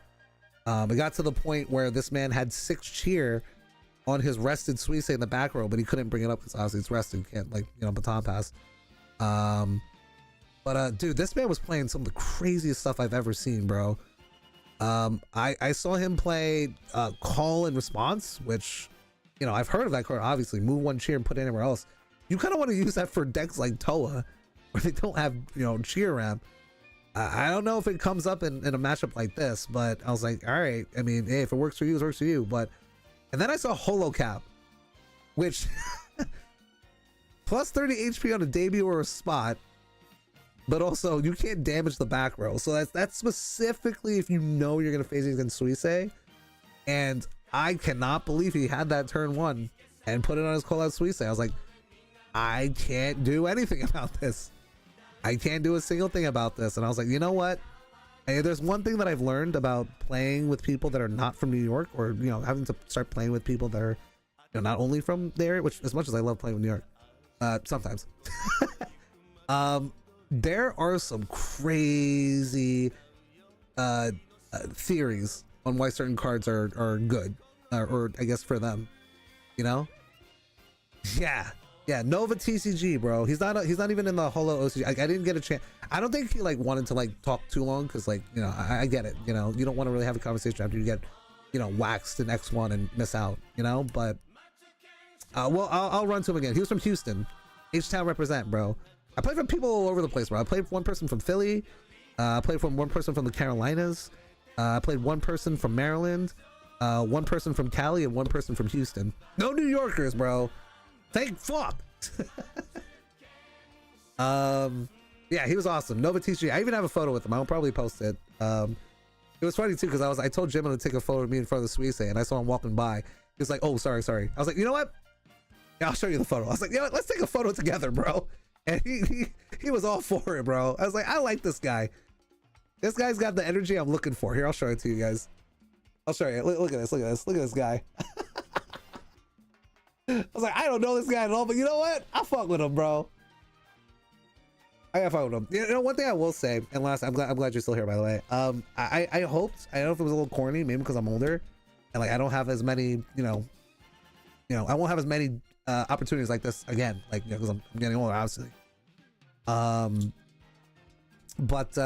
It got to the point where this man had 6 cheer on his rested Suisei in the back row, but he couldn't bring it up because obviously it's rested. You can't, like, you know, baton pass. But dude, this man was playing some of the craziest stuff I've ever seen, bro. I saw him play call and response, which, you know, I've heard of that card, obviously. Move 1 cheer and put it anywhere else. You kind of want to use that for decks like Toa, where they don't have, you know, cheer ramp. I don't know if it comes up in a matchup like this, but I was like, all right, I mean, hey, if it works for you, it works for you. But and then I saw Holo Cap, which plus 30 HP on a debut or a spot, but also you can't damage the back row. So that's specifically if you know you're gonna face it against Suisei. And I cannot believe he had that turn 1 and put it on his call out Suisei. I was like, I can't do anything about this. I can't do a single thing about this. And I was like, you know what? Hey, there's one thing that I've learned about playing with people that are not from New York, or, you know, having to start playing with people that are, you know, not only from there, which as much as I love playing with New York, sometimes, there are some crazy theories on why certain cards are good, or I guess for them, you know? Yeah, Nova TCG, bro. He's not even in the Holo OCG. I didn't get a chance. I don't think he like wanted to like talk too long, because like, you know, I get it. You know, you don't want to really have a conversation after you get, you know, waxed in X1 and miss out. You know, but well, I'll run to him again. He was from Houston, H-Town represent, bro. I played for people all over the place, bro. I played for one person from Philly. I played for one person from the Carolinas. I played one person from Maryland, one person from Cali, and one person from Houston. No New Yorkers, bro. Thank fuck. Yeah, he was awesome. Nova TG. I even have a photo with him. I'll probably post it. It was funny too, because I told Jim to take a photo of me in front of the Suisei, and I saw him walking by. He was like, oh, sorry. I was like, you know what? Yeah, I'll show you the photo. I was like, you know what? Let's take a photo together, bro. And he was all for it, bro. I was like, I like this guy. This guy's got the energy I'm looking for. Here, I'll show it to you guys. I'll show you. Look at this. Look at this guy. I was like, I don't know this guy at all, but you know what? I fuck with him, bro. I gotta fuck with him. You know, one thing I will say, and last, I'm glad you're still here, by the way. I hoped, I don't know if it was a little corny, maybe because I'm older, and like I don't have as many, you know, I won't have as many opportunities like this again, like, you know, because I'm getting older, obviously. But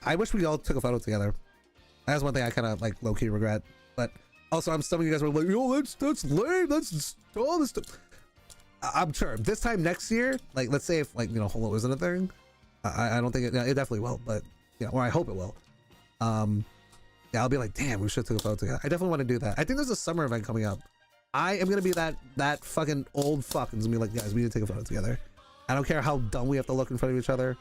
I wish we all took a photo together. That's one thing I kind of like low key regret, but. Also, some of you guys were like, yo, that's lame. That's all this stuff. I'm sure this time next year, like, let's say if, like, you know, Holo isn't a thing, I don't think it definitely will, but, you know, or I hope it will. Yeah, I'll be like, damn, we should have took a photo together. I definitely want to do that. I think there's a summer event coming up. I am going to be that fucking old fuck and be like, guys, we need to take a photo together. I don't care how dumb we have to look in front of each other.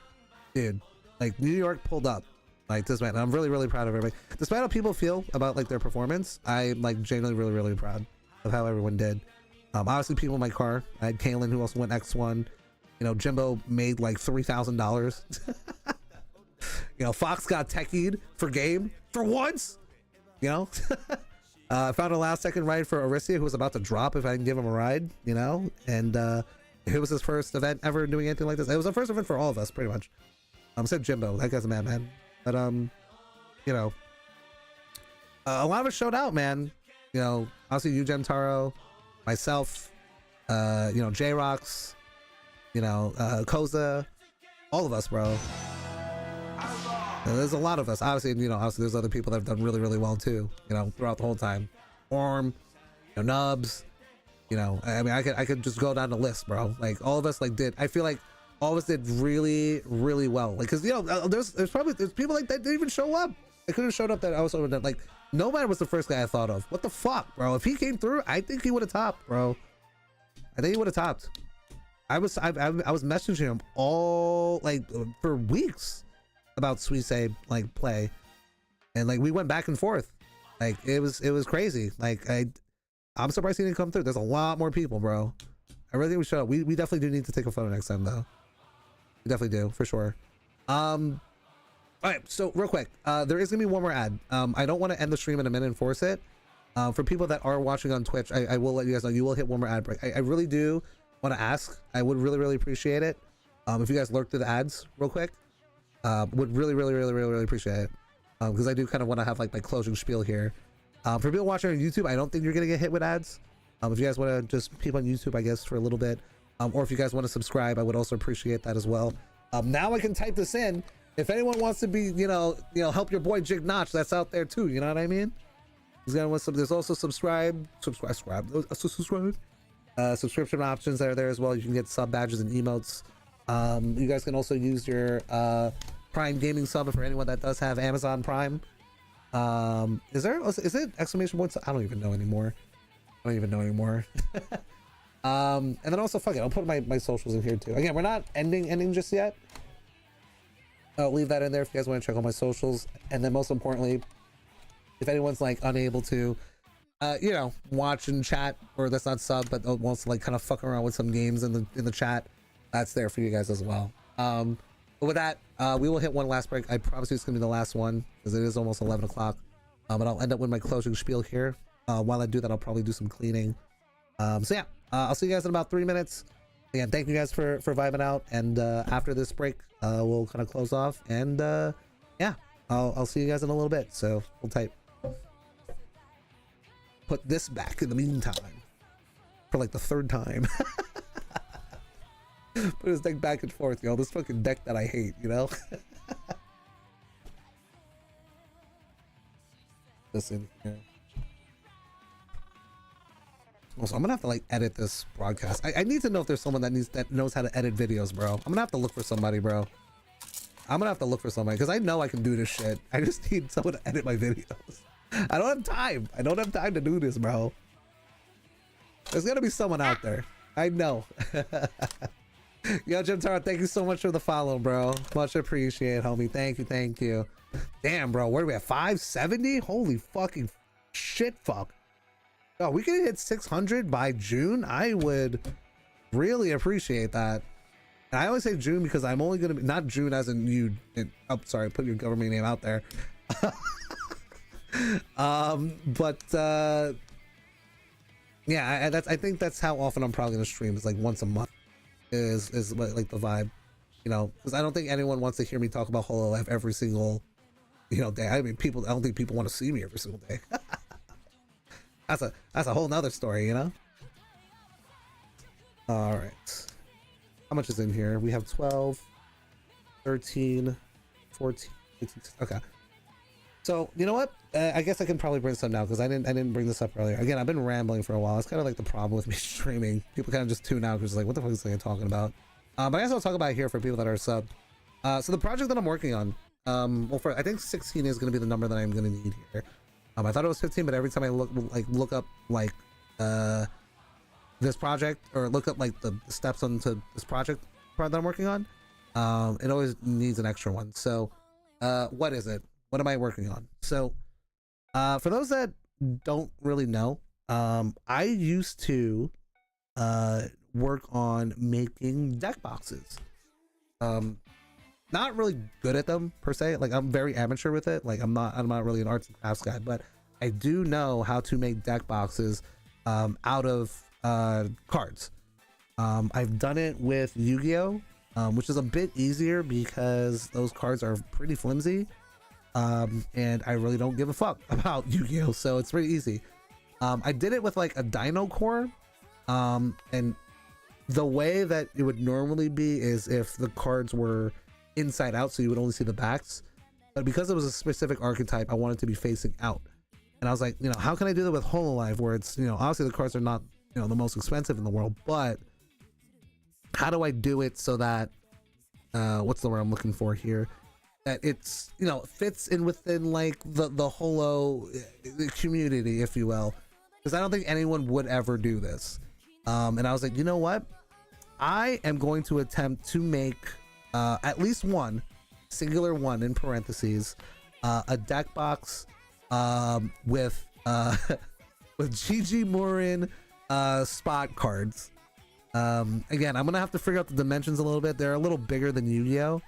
Dude, like, New York pulled up. Like this man, I'm really proud of everybody. Despite how people feel about like their performance, I'm like genuinely really proud of how everyone did. Obviously people in my car. I had Kaylin who also went X1. You know, Jimbo made like $3,000. You know, Fox got techied for game for once. You know, I found a last second ride for Aricia who was about to drop if I didn't give him a ride. You know, and it was his first event ever doing anything like this. It was the first event for all of us, pretty much. Except Jimbo, that guy's a madman. But you know, a lot of us showed out, man. You know, obviously you, Gentaro, myself, you know, J-Rocks, you know, Koza, all of us, bro. There's a lot of us. Obviously, you know, obviously there's other people that have done really well too, you know, throughout the whole time. Orm, you know, Nubs, you know, I mean, I could just go down the list, bro. Like all of us like did, I feel like all of us did really well. Like, cause you know, there's people like that didn't even show up. They could have showed up that I was over there. Like, Nomad was the first guy I thought of. What the fuck, bro? If he came through, I think he would have topped, bro. I think he would have topped. I was messaging him all like for weeks about Suisei like play, and like we went back and forth. Like it was crazy. Like I'm surprised he didn't come through. There's a lot more people, bro. I really think we should up. We definitely do need to take a photo next time though. We definitely do for sure. All right, so real quick, there is gonna be one more ad. I don't want to end the stream in a minute and force it. For people that are watching on Twitch, I will let you guys know you will hit one more ad break. I really do want to ask. I would really appreciate it. If you guys lurk through the ads real quick, would really appreciate it. Because I do kind of want to have like my closing spiel here. For people watching on YouTube, I don't think you're gonna get hit with ads. If you guys want to just peep on YouTube, I guess for a little bit, or if you guys want to subscribe, I would also appreciate that as well. Now I can type this in. If anyone wants to be, you know, help your boy Jiggy Nachos, that's out there too. You know what I mean? He's gonna want some. There's also subscription options that are there as well. You can get sub badges and emotes. You guys can also use your Prime Gaming sub for anyone that does have Amazon Prime. Is it exclamation points? I don't even know anymore. And then also, fuck it, I'll put my socials in here too. Again, we're not ending just yet. I'll leave that in there if you guys want to check out my socials. And then most importantly, if anyone's like unable to you know, watch and chat, or that's not sub but wants to like kind of fuck around with some games in the chat, that's there for you guys as well. But with that, we will hit one last break. I promise you it's gonna be the last one because it is almost 11 o'clock. But I'll end up with my closing spiel here. While I do that, I'll probably do some cleaning. So yeah, I'll see you guys in about 3 minutes. Again, thank you guys for vibing out, and after this break we'll kind of close off, and yeah, I'll see you guys in a little bit. So we'll type put this back in the meantime for like the third time. Put this deck back and forth, yo. This fucking deck that I hate, you know. Listen here. Also, I'm gonna have to like edit this broadcast. I need to know if there's someone that knows how to edit videos, bro. I'm gonna have to look for somebody, bro. I'm gonna have to look for somebody because I know I can do this shit. I just need someone to edit my videos. I don't have time. I don't have time to do this, bro. There's gotta be someone out there. I know. Yo, Jimtaro, thank you so much for the follow, bro. Much appreciated, homie. Thank you. Damn, bro. Where are we at? 570? Holy fucking shit, fuck. Oh, we can hit 600 by June. I would really appreciate that. And I always say June because I'm only gonna be, not June as in you. Oh, sorry, put your government name out there. Yeah, I think that's how often I'm probably gonna stream. It's like once a month is like the vibe, you know, because I don't think anyone wants to hear me talk about Hololive every single, you know, day. I mean, I don't think people want to see me every single day. That's a whole nother story, you know. All right, how much is in here? We have 12, 13, 14, 18. Okay, so you know what, I guess I can probably bring some now because I didn't bring this up earlier. Again, I've been rambling for a while. It's kind of like the problem with me streaming. People kind of just tune out because it's like, what the fuck is this guy talking about? But I guess I'll talk about it here for people that are sub. So the project that I'm working on, well, I think 16 is going to be the number that I'm going to need here. I thought it was 15, but every time I look up like this project, or look up like the steps onto this project that I'm working on, it always needs an extra one. So What is it? What am I working on? So, for those that don't really know, I used to work on making deck boxes. Not really good at them per se. Like, I'm very amateur with it. Like, I'm not really an arts and crafts guy, but I do know how to make deck boxes out of cards. I've done it with Yu-Gi-Oh, which is a bit easier because those cards are pretty flimsy, and I really don't give a fuck about Yu-Gi-Oh, so it's pretty easy. I did it with like a Dino Core, and the way that it would normally be is if the cards were inside out, so you would only see the backs, but because it was a specific archetype, I wanted to be facing out. And I was like, you know, how can I do that with Hololive, where it's, you know, obviously the cards are not, you know, the most expensive in the world, but how do I do it so that what's the word I'm looking for here, that it's, you know, fits in within like the holo community, if you will, because I don't think anyone would ever do this. And I was like, you know what, I am going to attempt to make at least one singular one in parentheses a deck box with Gigi Morin spot cards. Again, I'm gonna have to figure out the dimensions a little bit. They're a little bigger than Yu-Gi-Oh,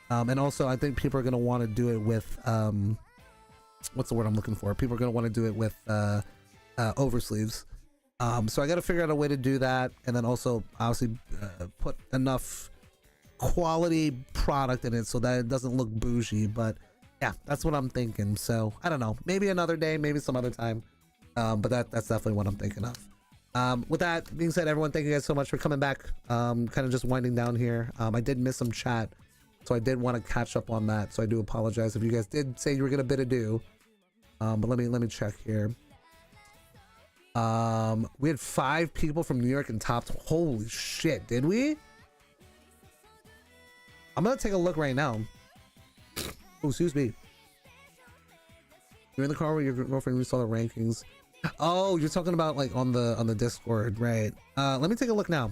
and also I think people are gonna want to do it with what's the word I'm looking for, people are gonna want to do it with oversleeves. So I got to figure out a way to do that, and then also obviously put enough quality product in it so that it doesn't look bougie. But yeah, that's what I'm thinking. So I don't know, maybe another day, maybe some other time, but that's definitely what I'm thinking of. With that being said, everyone, thank you guys so much for coming back. Kind of just winding down here. I did miss some chat, so I did want to catch up on that, so I do apologize if you guys did say you were gonna bid adieu. But let me check here. We had 5 people from New York in top. Holy shit, did we? I'm gonna take a look right now. Oh, excuse me. You're in the car with your girlfriend, we saw the rankings. Oh, you're talking about like on the Discord, right? Let me take a look now.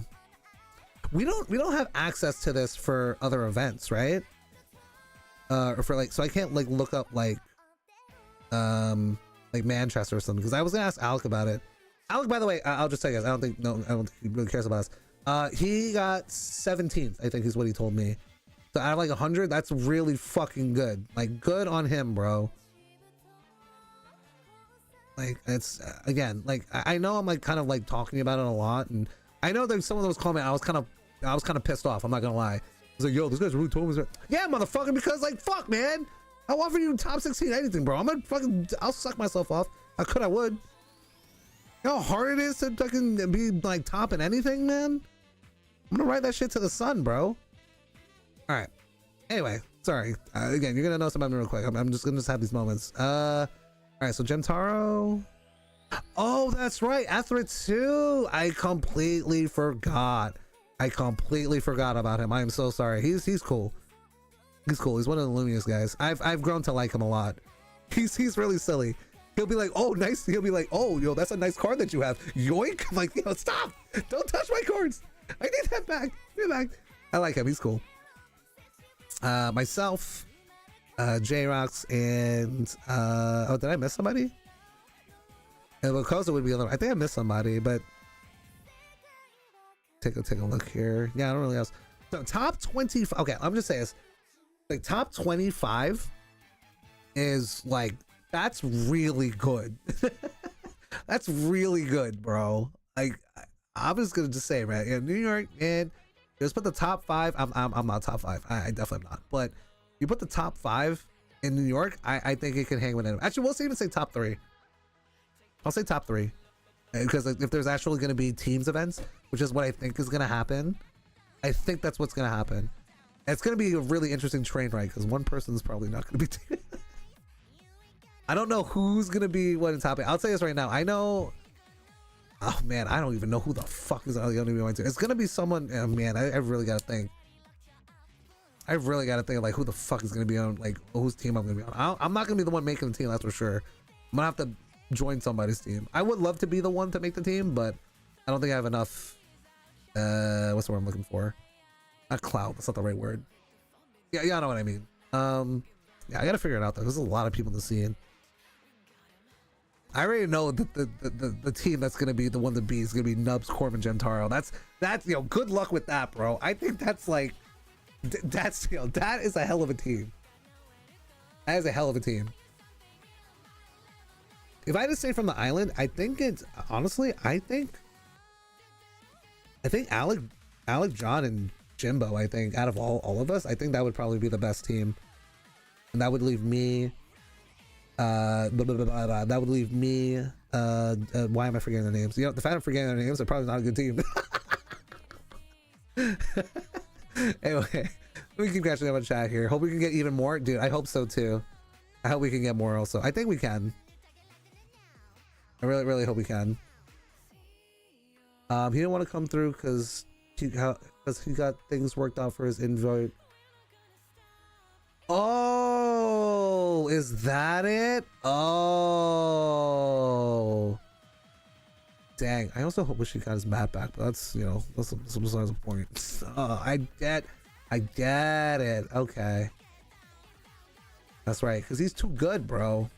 We don't have access to this for other events, right? Or for like, so I can't like look up like Manchester or something, because I was gonna ask Alec about it. Alec, by the way, I'll just tell you guys, I don't think he really cares about us. He got 17th, I think is what he told me. So out of like 100, that's really fucking good. Like, good on him, bro. Like, it's again, like I know I'm like kind of like talking about it a lot, and I know there's some of those comments I was kind of pissed off, I'm not gonna lie. I was like, yo, this guy's really told me. Yeah, motherfucker, because like, fuck, man, I'll offer you top 16 anything, bro. I'm gonna fucking, I'll suck myself off. I would. You know how hard it is to fucking be like top in anything, man? I'm gonna write that shit to the sun, bro. All right. Anyway, sorry. Again, you're gonna know something real quick. I'm just gonna have these moments. All right. So Gentaro. Oh, that's right. Atherit 2. I completely forgot. About him. I am so sorry. He's cool. He's cool. He's one of the Lumious guys. I've grown to like him a lot. He's really silly. He'll be like, oh, nice. He'll be like, oh, yo, that's a nice card that you have. Yoink. I'm like, yo, stop. Don't touch my cards. I need that back. Give it back. I like him. He's cool. Myself, J-Rox, and oh, did I miss somebody? And Locosa would be a little, I think I missed somebody, but take a look here. Yeah, I don't really else. So top 20. Okay, I'm just saying this. Like top 25 is like, that's really good. That's really good, bro. Like, I'm just gonna just say, right? Yeah, New York, and just put the top 5. I'm not top 5. I definitely am not. But you put the top 5 in New York, I think it can hang with it. Actually, we'll even say top 3. I'll say top 3, because like, if there's actually gonna be teams events, which is what I think is gonna happen, I think that's what's gonna happen. And it's gonna be a really interesting train ride, because one person's probably not gonna be. I don't know who's gonna be what is happening. I'll tell you this right now. I know. Oh man, I don't even know who the fuck is gonna be going to. It's gonna be someone. Oh, man, I really gotta think. I really gotta think of like who the fuck is gonna be on, like whose team I'm gonna be on. I'm not gonna be the one making the team, that's for sure. I'm gonna have to join somebody's team. I would love to be the one to make the team, but I don't think I have enough. What's the word I'm looking for? Not clout. That's not the right word. Yeah, I know what I mean. Yeah, I gotta figure it out though. There's a lot of people in the scene. I already know that the team that's gonna be the one to beat is gonna be Nubs, Corbin, Gentaro. That's good luck with that, bro. I think that's like that's that is a hell of a team. That is a hell of a team. If I had to say from the island, I think it's honestly, I think Alec, John, and Jimbo. I think out of all of us, I think that would probably be the best team, and that would leave me. That would leave me. Why am I forgetting their names? The fact I'm forgetting their names, they're probably not a good team. Anyway, we keep catching up on chat here. Hope we can get even more, dude. I hope so too. I hope we can get more. Also, I think we can. I really hope we can. He didn't want to come through because he got things worked out for his invite. Oh, is that it? Oh, dang. I also wish he got his mat back, but that's that's besides the point. Oh, I get it. Okay, that's right, because he's too good, bro.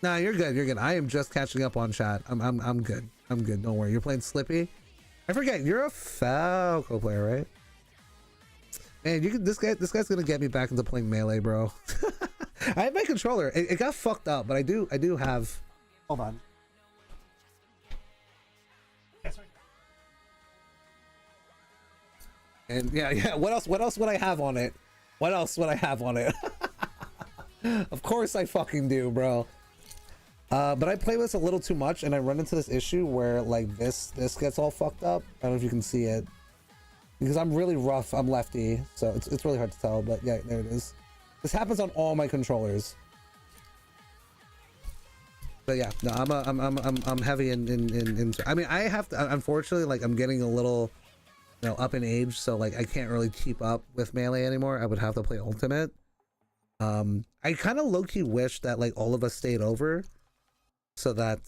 Nah, you're good. You're good. I am just catching up on chat. I'm good. I'm good. Don't worry. You're playing Slippy. I forget. You're a Falco player, right? Man, this guy's gonna get me back into playing Melee, bro. I have my controller. It got fucked up, but I do have. Hold on. And yeah. What else would I have on it? What else would I have on it? Of course I fucking do, bro. But I play this a little too much, and I run into this issue where like this gets all fucked up. I don't know if you can see it, because I'm really rough. I'm lefty, so it's really hard to tell. But yeah, there it is. This happens on all my controllers. But yeah, no, I'm heavy in. I mean, I have to. Unfortunately, like I'm getting a little, up in age, so like I can't really keep up with Melee anymore. I would have to play Ultimate. I kind of low-key wish that like all of us stayed over, so that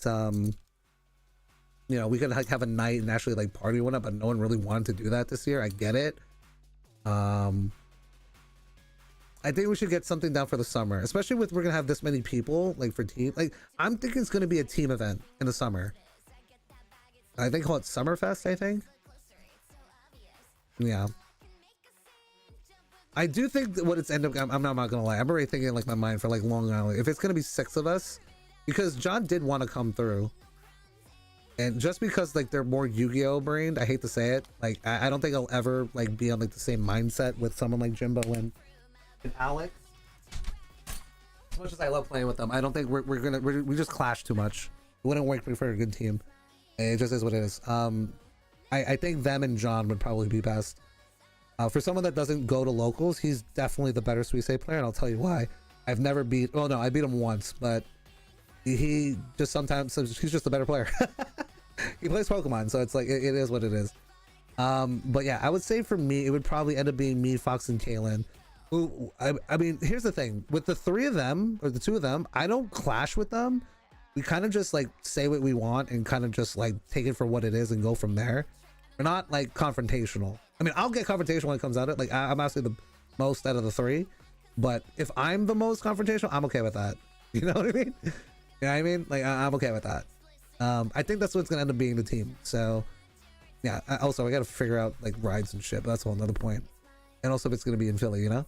we could like have a night and actually like party one up, but no one really wanted to do that this year. I get it. I think we should get something down for the summer, especially with we're gonna have this many people like for team. Like I'm thinking it's gonna be a team event in the summer. I think call it Summerfest. I think. Yeah. I do think that what it's end up. I'm not gonna lie. I'm already thinking like my mind for like Long Island. If it's gonna be 6 of us, because John did want to come through, and just because like they're more Yu-Gi-Oh brained, I hate to say it, like I don't think I'll ever like be on like the same mindset with someone like Jimbo and Alex. As much as I love playing with them, I don't think we just clash too much. It wouldn't work for a good team. It just is what it is. I think them and John would probably be best. For someone that doesn't go to locals, he's definitely the better Suisse player, and I'll tell you why. I've never beat. Oh no, I beat him once, but he just sometimes he's just a better player. He plays Pokemon, so it's like it is what it is. But yeah, I would say for me, it would probably end up being me, Fox, and Kaylin. Who I mean, here's the thing with the 3 of them or the 2 of them, I don't clash with them. We kind of just like say what we want and kind of just like take it for what it is and go from there. We're not like confrontational. I mean, I'll get confrontational when it comes out of it. Like I'm actually the most out of the 3, but if I'm the most confrontational, I'm okay with that. You know what I mean? You know what I mean? Like I'm okay with that. I think that's what's gonna end up being the team. So yeah. Also, I gotta figure out like rides and shit. But that's a whole another point. And also, if it's gonna be in Philly, you know.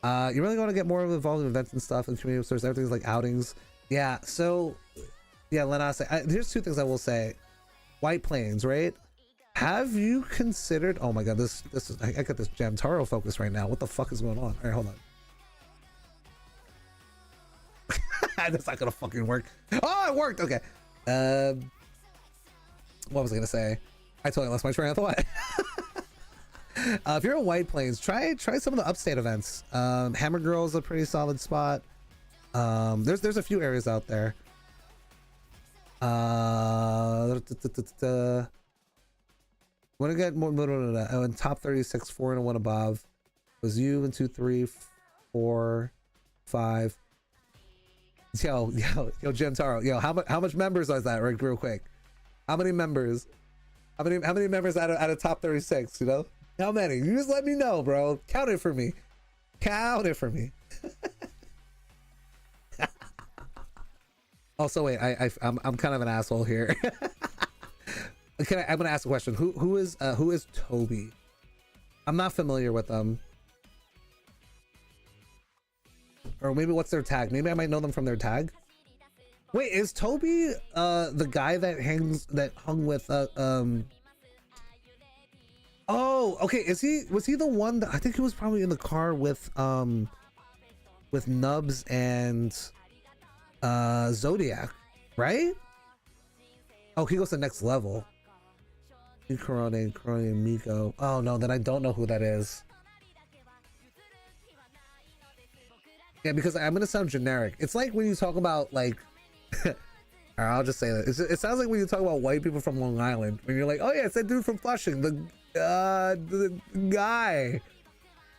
You really want to get more involved in events and stuff and community stores. Everything's like outings. Yeah. So yeah, Lenase. Here's 2 things I will say. White Plains, right? Have you considered? Oh my god, this is I got this Jamtaro focus right now. What the fuck is going on? All right, hold on. That's not gonna fucking work. Oh, it worked. Okay. What was I gonna say? I totally lost my train of thought. If you're in White Plains, try some of the upstate events. Hammer Girl is a pretty solid spot. There's a few areas out there. Want to get more in top 36, 4 and 1 above. Was you and 2, 3, 4, 5. Yo, Jimtaro. Yo, how much members was that? Right, real quick. How many members? How many members out of top 36, you know? How many? You just let me know, bro. Count it for me. Count it for me. Also, wait, I'm kind of an asshole here. I'm gonna ask a question. Who is Toby? I'm not familiar with them. Or maybe what's their tag? Maybe I might know them from their tag. Wait, is Toby the guy that hung with oh, okay, was he the one that I think he was probably in the car with Nubs and Zodiac, right? Oh, he goes to the next level. Corona, Miko. Oh no, then I don't know who that is. Yeah, because I'm gonna sound generic. It's like when you talk about like I'll just say that. It sounds like when you talk about white people from Long Island, when you're like, oh yeah, it's that dude from Flushing, the guy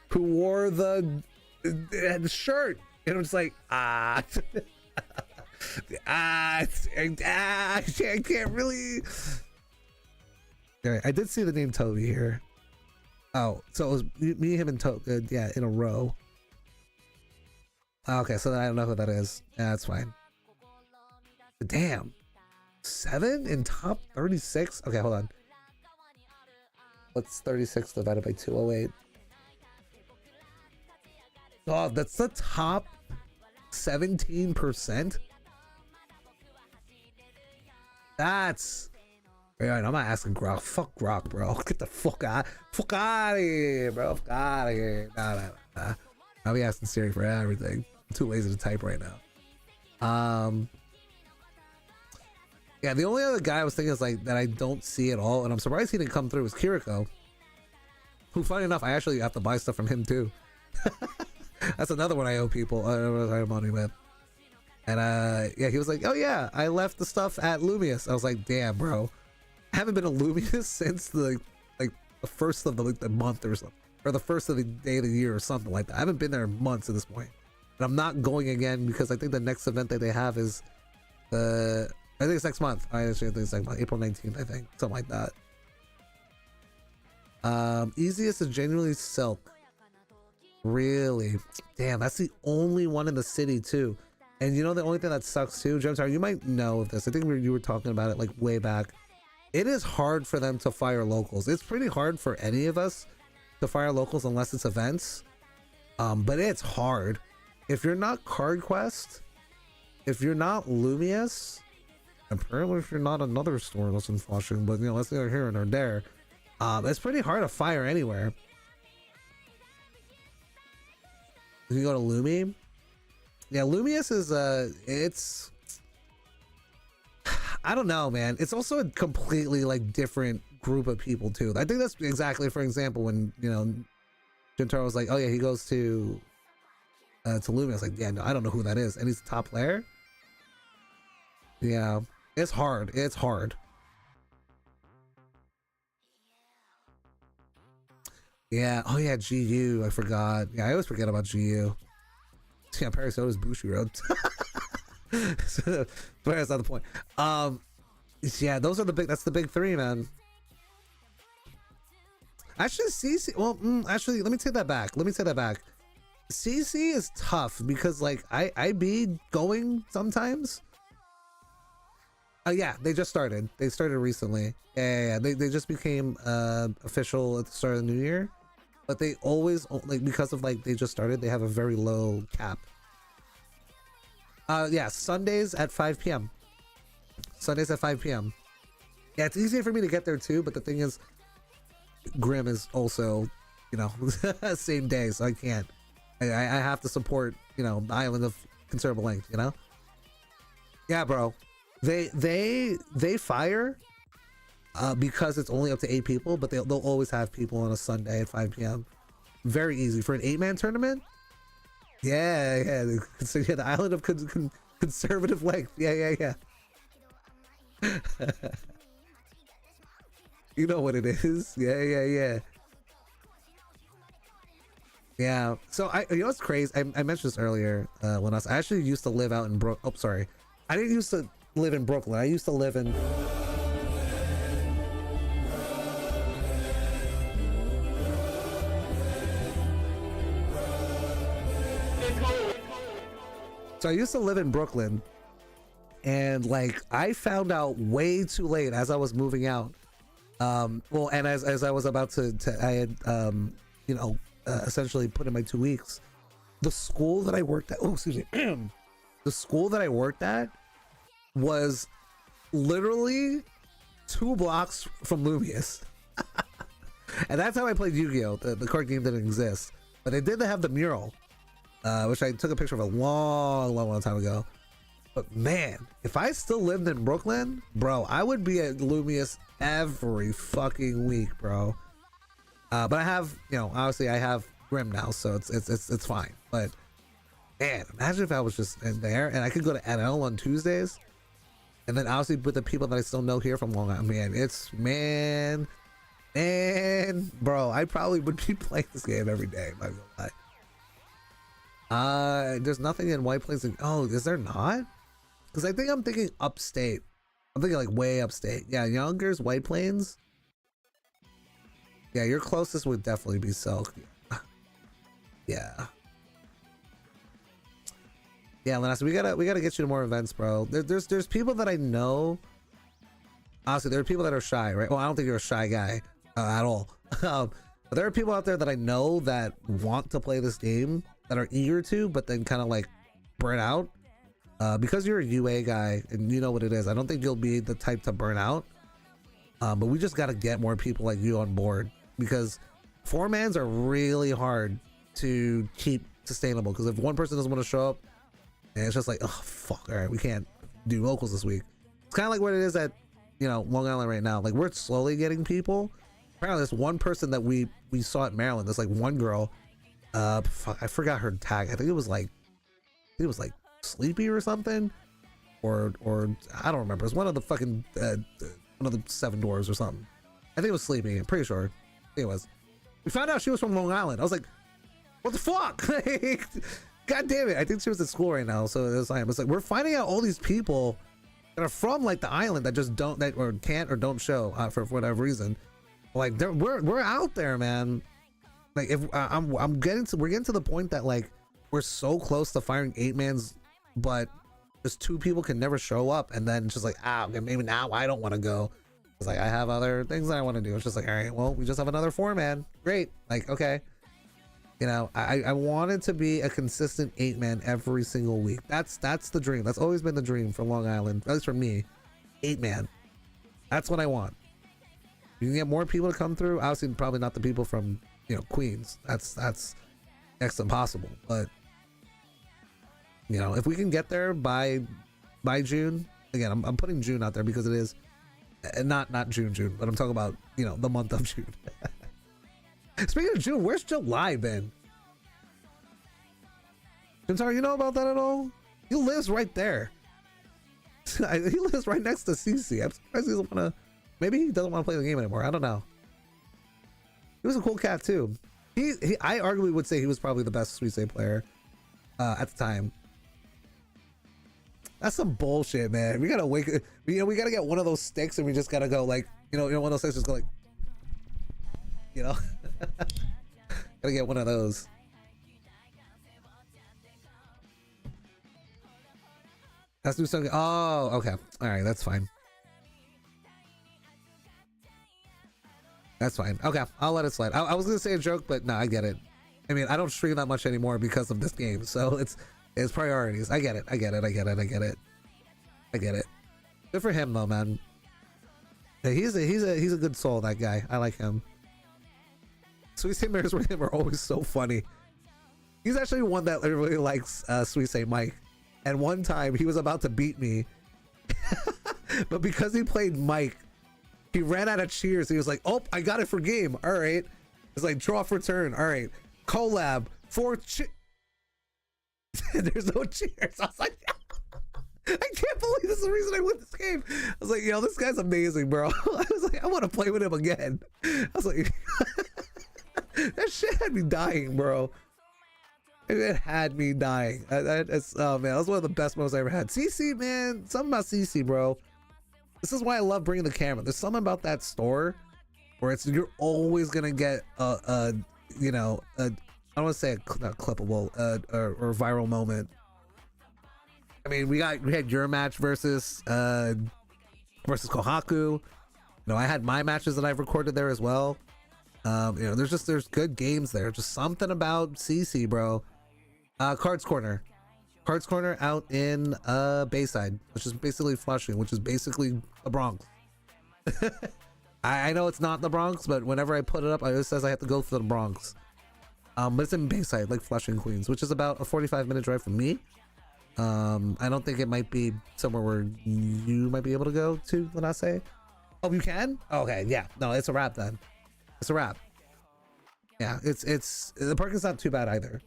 who wore the shirt, and I'm just like, I can't really. I did see the name Toby here. Oh, so it was me, him, and Toby, yeah, in a row. Okay, so then I don't know who that is. Yeah, that's fine. Damn. 7 in top 36? Okay, hold on. What's 36 divided by 208? Oh, that's the top 17%? That's... Alright, I'm not asking Grok. Fuck Grok, bro. Get the fuck out of here, bro. Fuck out of here. Nah. I'll be asking Siri for everything. I'm too lazy to type right now. Yeah, the only other guy I was thinking is like that I don't see at all, and I'm surprised he didn't come through, is Kiriko. Who, funny enough, I actually have to buy stuff from him too. That's another one I owe people. I owe money with. And yeah, he was like, oh yeah, I left the stuff at Lumius. I was like, damn, bro. I haven't been to Lumius since the first of the month or something, or the first of the day of the year or something like that. I haven't been there in months at this point, and I'm not going again because I think the next event that they have is I think it's next month. I actually think it's like April 19th, I think, something like that. Easiest is genuinely Silk. Really? Damn, that's the only one in the city too. And you know the only thing that sucks too, Gemstar, you might know of this. I think you were talking about it like way back. It is hard for them to fire locals. It's pretty hard for any of us to fire locals unless it's events. But it's hard. If you're not Card Quest, if you're not Lumius, apparently if you're not another store that's in Flushing, but you know, let's say they're here and they're there. It's pretty hard to fire anywhere. You can go to Lumi. Yeah, Lumius is it's, I don't know, man. It's also a completely like different group of people too. I think that's exactly, for example, when you know Gentaro was like, oh yeah, he goes to Lumius. I was like, yeah, no, I don't know who that is, and he's the top player. Yeah, it's hard. It's hard. Yeah. Oh yeah, GU. I forgot. Yeah, I always forget about GU. Yeah, Paris is Bushi Road. So, but that's not the point. Yeah, those are the big. That's the big three, man. Actually, CC. Well, actually, let me take that back. CC is tough because like I be going sometimes. Yeah, they just started. They started recently. Yeah. They just became official at the start of the new year. But they always, like, because of like they just started, they have a very low cap. Yeah, Sundays at 5 p.m. Sundays at 5 p.m. Yeah, it's easier for me to get there too, but the thing is, Grim is also, you know, same day, so I can't. I have to support, you know, the island of considerable length, you know? Yeah, bro. They fire because it's only up to 8 people, but they'll always have people on a Sunday at 5 p.m. Very easy for an 8-man tournament. Yeah. So yeah, the island of conservative length. Yeah. You know what it is. Yeah. Yeah. So you know what's crazy? I mentioned this earlier when I actually used to live out in Brooklyn. Oh, sorry. I didn't used to live in Brooklyn. I used to live in So I used to live in Brooklyn, and like I found out way too late as I was moving out. Well, and as I was about to I had you know, essentially put in my 2 weeks. The school that I worked at, oh excuse me, the school that I worked at was literally 2 blocks from Lumius. And that's how I played Yu-Gi-Oh! The card game didn't exist, but they did have the mural, which I took a picture of a long time ago. But man, if I still lived in Brooklyn, bro, I would be at Lumius every fucking week, bro. But I have, you know, obviously I have Grim now, so it's fine. But man, imagine if I was just in there and I could go to NL on Tuesdays, and then obviously with the people that I still know here from Long Island, man, it's man, bro, I probably would be playing this game every day. I'm not gonna lie. There's nothing in White Plains. Oh, is there not? Because I think I'm thinking upstate. I'm thinking like way upstate. Yeah, Yonkers, White Plains. Yeah, your closest would definitely be Silk. Yeah. Yeah, Lanasa, we gotta get you to more events, bro. There's people that I know. Honestly, there are people that are shy, right? Well, I don't think you're a shy guy at all. But there are people out there that I know that want to play this game, that are eager to, but then kind of like burn out. Because you're a UA guy and you know what it is, I don't think you'll be the type to burn out. But we just gotta get more people like you on board, because 4-mans are really hard to keep sustainable. Because if one person doesn't want to show up, and it's just like, oh fuck, all right, we can't do locals this week. It's kind of like what it is at, you know, Long Island right now. Like, we're slowly getting people. Apparently this one person that we saw at Maryland, this like one girl, fuck, I forgot her tag. I think it was like Sleepy or something, or I don't remember. It's one of the fucking one of the 7 dwarves or something. I think it was Sleepy. I'm pretty sure. I think it was. We found out she was from Long Island. I was like, what the fuck? God damn it. I think she was at school right now, so it's like we're finding out all these people that are from like the island that just don't, that or can't or don't show for whatever reason. Like we're out there, man. Like if we're getting to the point that like we're so close to firing 8-mans, but just 2 people can never show up, and then it's just like, maybe now I don't want to go. It's like I have other things that I want to do. It's just like, all right, well, we just have another 4-man. Great. Like, okay. You know, I wanted to be a consistent 8-man every single week. That's the dream. That's always been the dream for Long Island, at least for me. 8-man. That's what I want. You can get more people to come through. Obviously, probably not the people from, you know, Queens. That's next to impossible. But you know, if we can get there by June, again, I'm putting June out there because it is not June, but I'm talking about, you know, the month of June. Speaking of June, where's July been? Jintaro, you know about that at all? He lives right there. He lives right next to CC. I'm surprised he doesn't want to. Maybe he doesn't want to play the game anymore. I don't know. He was a cool cat too. I arguably would say he was probably the best Sweet Say player at the time. That's some bullshit, man. We gotta we gotta get one of those sticks, and we just gotta go like, you know, one of those sticks, just go like, you know, gotta get one of those. Let's do something. Oh, okay. All right, that's fine. That's fine. Okay, I'll let it slide. I was gonna say a joke, but no, I get it. I mean, I don't stream that much anymore because of this game, so it's priorities. I get it. Good for him though, man. Yeah, he's a good soul, that guy. I like him. Sweet Say mirrors with him are always so funny. He's actually one that really likes Sweet Say Mike. And one time he was about to beat me, but because he played Mike, he ran out of cheers. He was like, "Oh, I got it for game. All right." It's like draw for turn. All right, collab for. There's no cheers. I was like, I can't believe this is the reason I win this game. I was like, yo, this guy's amazing, bro. I was like, I want to play with him again. I was like, that shit had me dying, bro. It had me dying. Oh man, that was one of the best moments I ever had. CC, man, something about CC, bro. This is why I love bringing the camera. There's something about that store where you're always gonna get you know, I don't want to say not clippable or viral moment. I mean, we had your match versus Kohaku. You know, I had my matches that I've recorded there as well. You know, there's good games there. Just something about CC, bro. Cards Corner out in Bayside, which is basically Flushing, which is basically the Bronx. I know it's not the Bronx, but whenever I put it up, it says I have to go for the Bronx. But it's in Bayside, like Flushing, Queens, which is about a 45-minute drive from me. I don't think it might be somewhere where you might be able to go to, let I say. Oh, you can? Okay, yeah. No, it's a wrap then. It's a wrap. Yeah, it's the parking's not too bad either.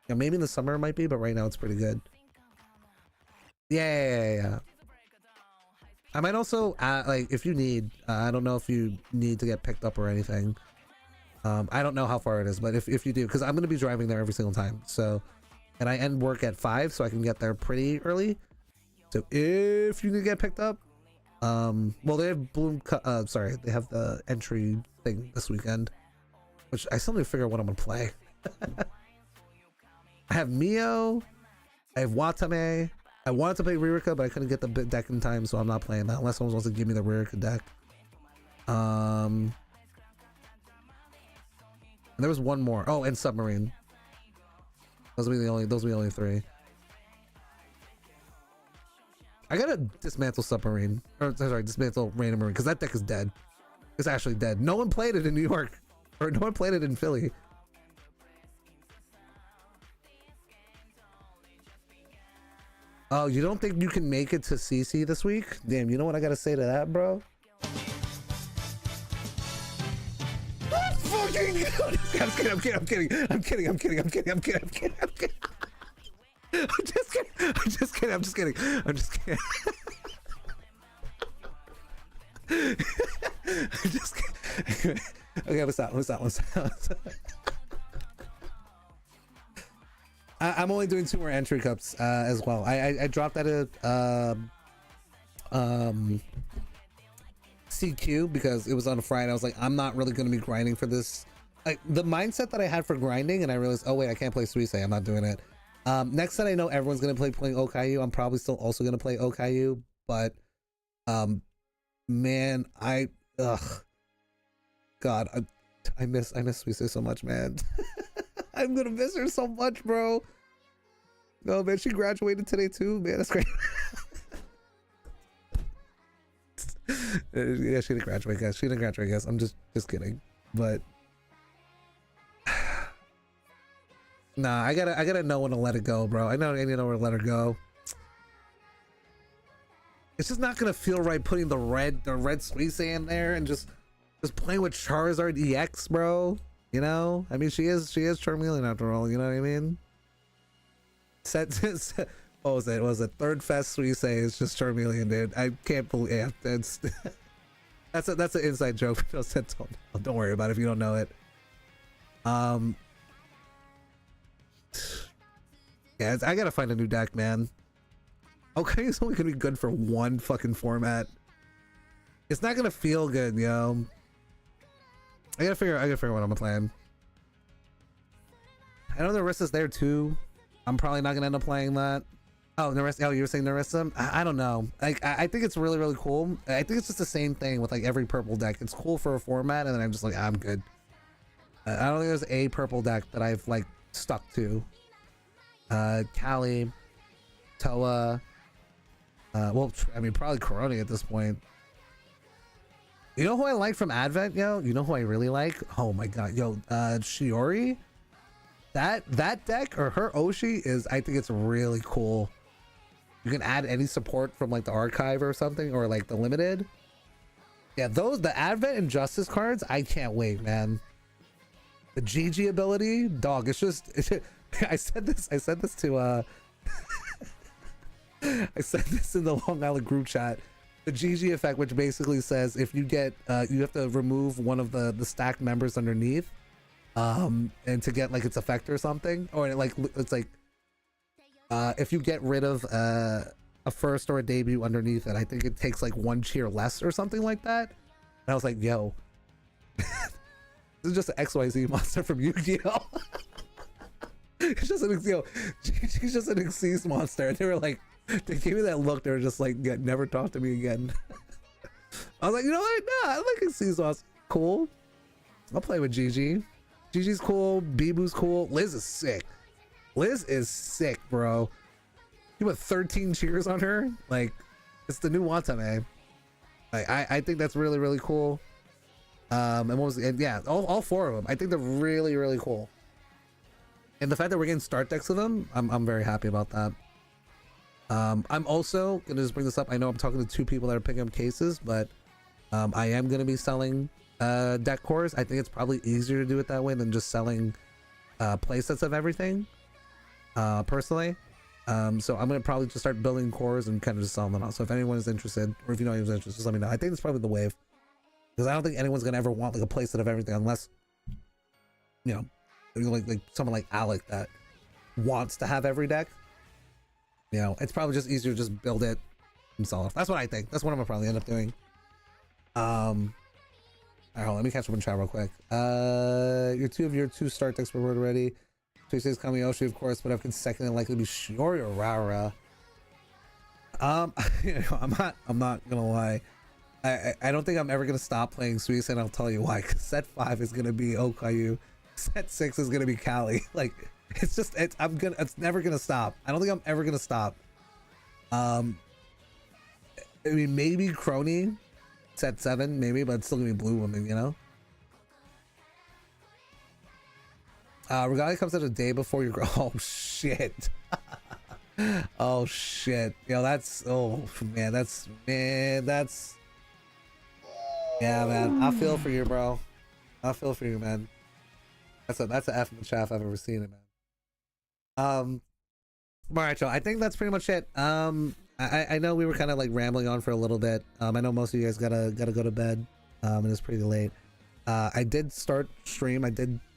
Yeah, maybe in the summer it might be, but right now it's pretty good. Yeah. I might also like if you need. I don't know if you need to get picked up or anything. I don't know how far it is, but if you do, because I'm gonna be driving there every single time. So, and I end work at 5, so I can get there pretty early. So if you need to get picked up, well they have sorry, they have the entry thing this weekend, which I still need to figure out what I'm gonna play. I have Mio, I have Watame. I wanted to play Ririka, but I couldn't get the deck in time, so I'm not playing that unless someone wants to give me the Ririka deck. And there was one more. Oh, and Submarine. Those will be the only 3. I gotta dismantle Submarine. Or sorry, dismantle Rain and Marine, because that deck is dead. It's actually dead. No one played it in New York. Or no one played it in Philly. Oh, you don't think you can make it to CC this week? Damn, you know what I gotta say to that, bro? Fucking I'm kidding. I'm just kidding. Okay, what's that? I'm only doing 2 more entry cups as well. I dropped that at CQ because it was on a Friday. I was like, I'm not really going to be grinding for this. Like the mindset that I had for grinding, and I realized, oh wait, I can't play Suisei. I'm not doing it. Next that I know everyone's going to play playing Okayu. I'm probably still also going to play Okayu, but man, God, I miss Suisei so much, man. I'm gonna miss her so much, bro. No, man, she graduated today too, man. That's great. Yeah, she didn't graduate, guys. I'm just kidding, but nah, I gotta know when to let it go, bro. I know when to let her go. It's just not gonna feel right putting the red Suisei in there and just playing with Charizard EX, bro. You know, I mean, she is Charmeleon after all. You know what I mean? What was it? Was it third fest Suisei is just Charmeleon, dude? I can't believe. Yeah, that's an inside joke. Don't worry about it if you don't know it. Yeah, I gotta find a new deck, man. Okay, it's only gonna be good for one fucking format. It's not gonna feel good, yo. I gotta figure what I'm playing. I know Narissa's there too. I'm probably not gonna end up playing that. Oh, Narissa. Oh, you were saying Narissa? I don't know. Like, I think it's really, really cool. I think it's just the same thing with like every purple deck. It's cool for a format, and then I'm just like, I'm good. I don't think there's a purple deck that I've like stuck to. Kali, Toa. Well, I mean, probably Coroni at this point. You know who I like from Advent, yo? You know who I really like? Oh my god, yo, Shiori. That deck or her Oshi is, I think it's really cool. You can add any support from like the archive or something, or like the limited. Yeah, the Advent and Justice cards, I can't wait, man. The GG ability, dog. It's just I said this to I said this in the Long Island group chat. The GG effect, which basically says if you get you have to remove one of the stacked members underneath, and to get like its effect or something, or it's like if you get rid of a first or a debut underneath it, I think it takes like 1 tier less or something like that. And I was like, yo, this is just an XYZ monster from Yu-Gi-Oh. It's just an she's just an Xyz monster. And they were like, They gave me that look. They were just like, yeah, never talk to me again. I was like, you know what? Nah, I like sea sauce. Cool. I'll play with Gigi. Gigi's cool. Bibu's cool. Liz is sick. Liz is sick, bro. You put 13 cheers on her? Like, it's the new Watame. Like, I think that's really, really cool. And what was and yeah, all four of them. I think they're really, really cool. And the fact that we're getting start decks of them, I'm very happy about that. I'm also gonna just bring this up. I know I'm talking to two people that are picking up cases, but I am gonna be selling deck cores. I think it's probably easier to do it that way than just selling playsets of everything. Personally. So I'm gonna probably just start building cores and kind of just selling them out. So if anyone is interested, or if you know anyone's interested, just let me know. I think it's probably the wave, because I don't think anyone's gonna ever want like a playset of everything unless, you know, like someone like Alec that wants to have every deck. You know, it's probably just easier to just build it and sell it. That's what I think. That's what I'm gonna probably end up doing. All right, hold on, let me catch up in chat real quick. Your two start decks were ready. Tuesday's Kamiyoshi, of course, but I've consecutively likely to be Shiori or Rara. You know, I'm not gonna lie. I don't think I'm ever gonna stop playing Suisse, and I'll tell you why. Cause set 5 is gonna be Okayu. Set 6 is gonna be Kali. Like, it's never gonna stop. I don't think I'm ever gonna stop. I mean, maybe Crony set 7, maybe, but it's still gonna be Blue Woman, you know. Regalia comes out a day before your oh shit. Oh shit. Yo, that's yeah, man. I feel for you, bro. I feel for you, man. That's a F in the chaff I've ever seen it, man. All right, y'all. I think that's pretty much it. I know we were kind of like rambling on for a little bit. I know most of you guys gotta go to bed. And it's pretty late. I did start stream.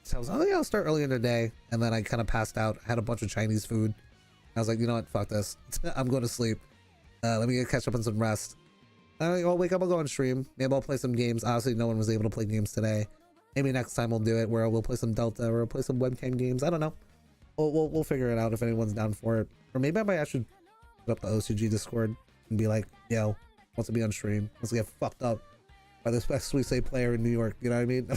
So I was like, oh yeah, I'll start early in the day, and then I kind of passed out. I had a bunch of Chinese food. I was like, you know what, fuck this. I'm going to sleep. Let me catch up on some rest. I'll wake up, I'll go on stream. Maybe I'll play some games. Honestly, no one was able to play games today. Maybe next time we'll do it where we'll play some Delta or we'll play some webcam games. I don't know. We'll figure it out if anyone's down for it. Or maybe I might actually put up the OCG Discord and be like, yo, wants to be on stream, wants to get fucked up by this best Sweet Say player in New York. You know what I mean?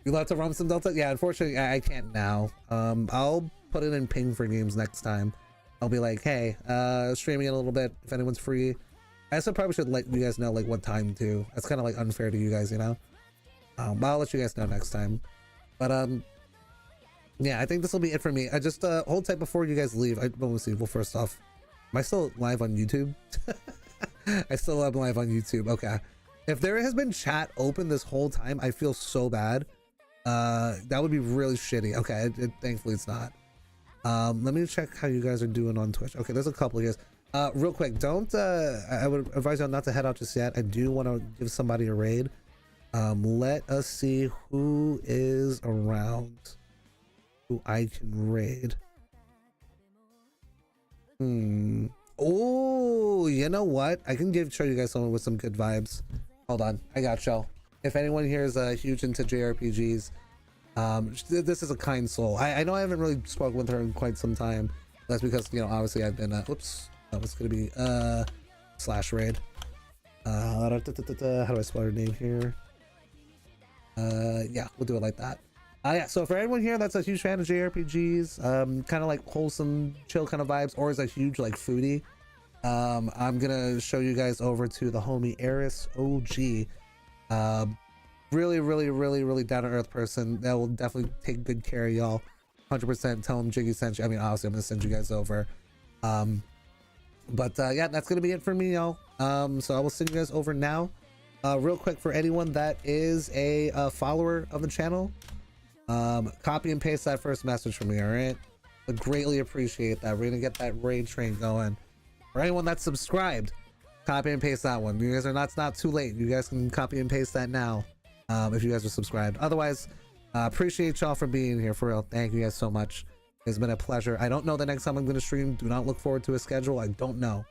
You allowed to run some Delta? Yeah, unfortunately I can't now. I'll put it in ping for games next time. I'll be like, hey, streaming it a little bit if anyone's free. I also probably should let you guys know like what time too. That's kind of like unfair to you guys, you know. But I'll let you guys know next time. But yeah, I think this will be it for me. I just hold tight before you guys leave. I want to see. Well, first off, am I still live on YouTube? I still am live on YouTube. Okay. If there has been chat open this whole time, I feel so bad. That would be really shitty. Okay, thankfully it's not. Let me check how you guys are doing on Twitch. Okay, there's a couple of you guys. Real quick, don't I would advise y'all not to head out just yet. I do want to give somebody a raid. Let us see who is around who I can raid. Oh, you know what? I can show you guys someone with some good vibes. Hold on, I got y'all. If anyone here is huge into JRPGs, this is a kind soul. I know I haven't really spoken with her in quite some time. That's because, you know, obviously I've been whoops, that was gonna be slash raid. How do I spell her name here? Yeah, we'll do it like that. Yeah, so for everyone here that's a huge fan of JRPGs, kind of like wholesome, chill kind of vibes, or is a huge like foodie, I'm gonna show you guys over to the homie Eris OG. Really down to earth person that will definitely take good care of y'all. 100%. Tell him Jiggy sent you. I mean, obviously I'm gonna send you guys over. But yeah, that's gonna be it for me, y'all. So I will send you guys over now. Real quick, for anyone that is a follower of the channel, copy and paste that first message for me. All right, would greatly appreciate that. We're gonna get that raid train going. For anyone that's subscribed, copy and paste that one. You guys are not, it's not too late. You guys can copy and paste that now, if you guys are subscribed. Otherwise, appreciate y'all for being here, for real. Thank you guys so much. It's been a pleasure. I don't know the next time I'm going to stream. Do not look forward to a schedule. I don't know.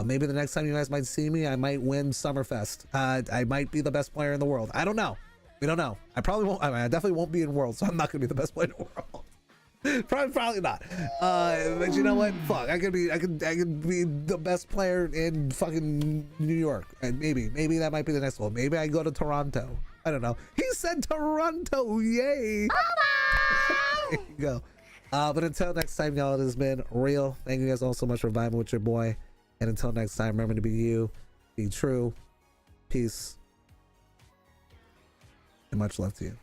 Maybe the next time you guys might see me, I might win Summerfest. I might be the best player in the world. I don't know. We don't know. I probably won't. I definitely won't be in Worlds, so I'm not going to be the best player in the world. Probably not. But you know what? Fuck, I could be the best player in fucking New York, and maybe that might be the next one. Maybe I go to Toronto. I don't know. He said Toronto, yay! There you go. But until next time, y'all, it has been real. Thank you guys all so much for vibing with your boy. And until next time, remember to be you, be true, peace, and much love to you.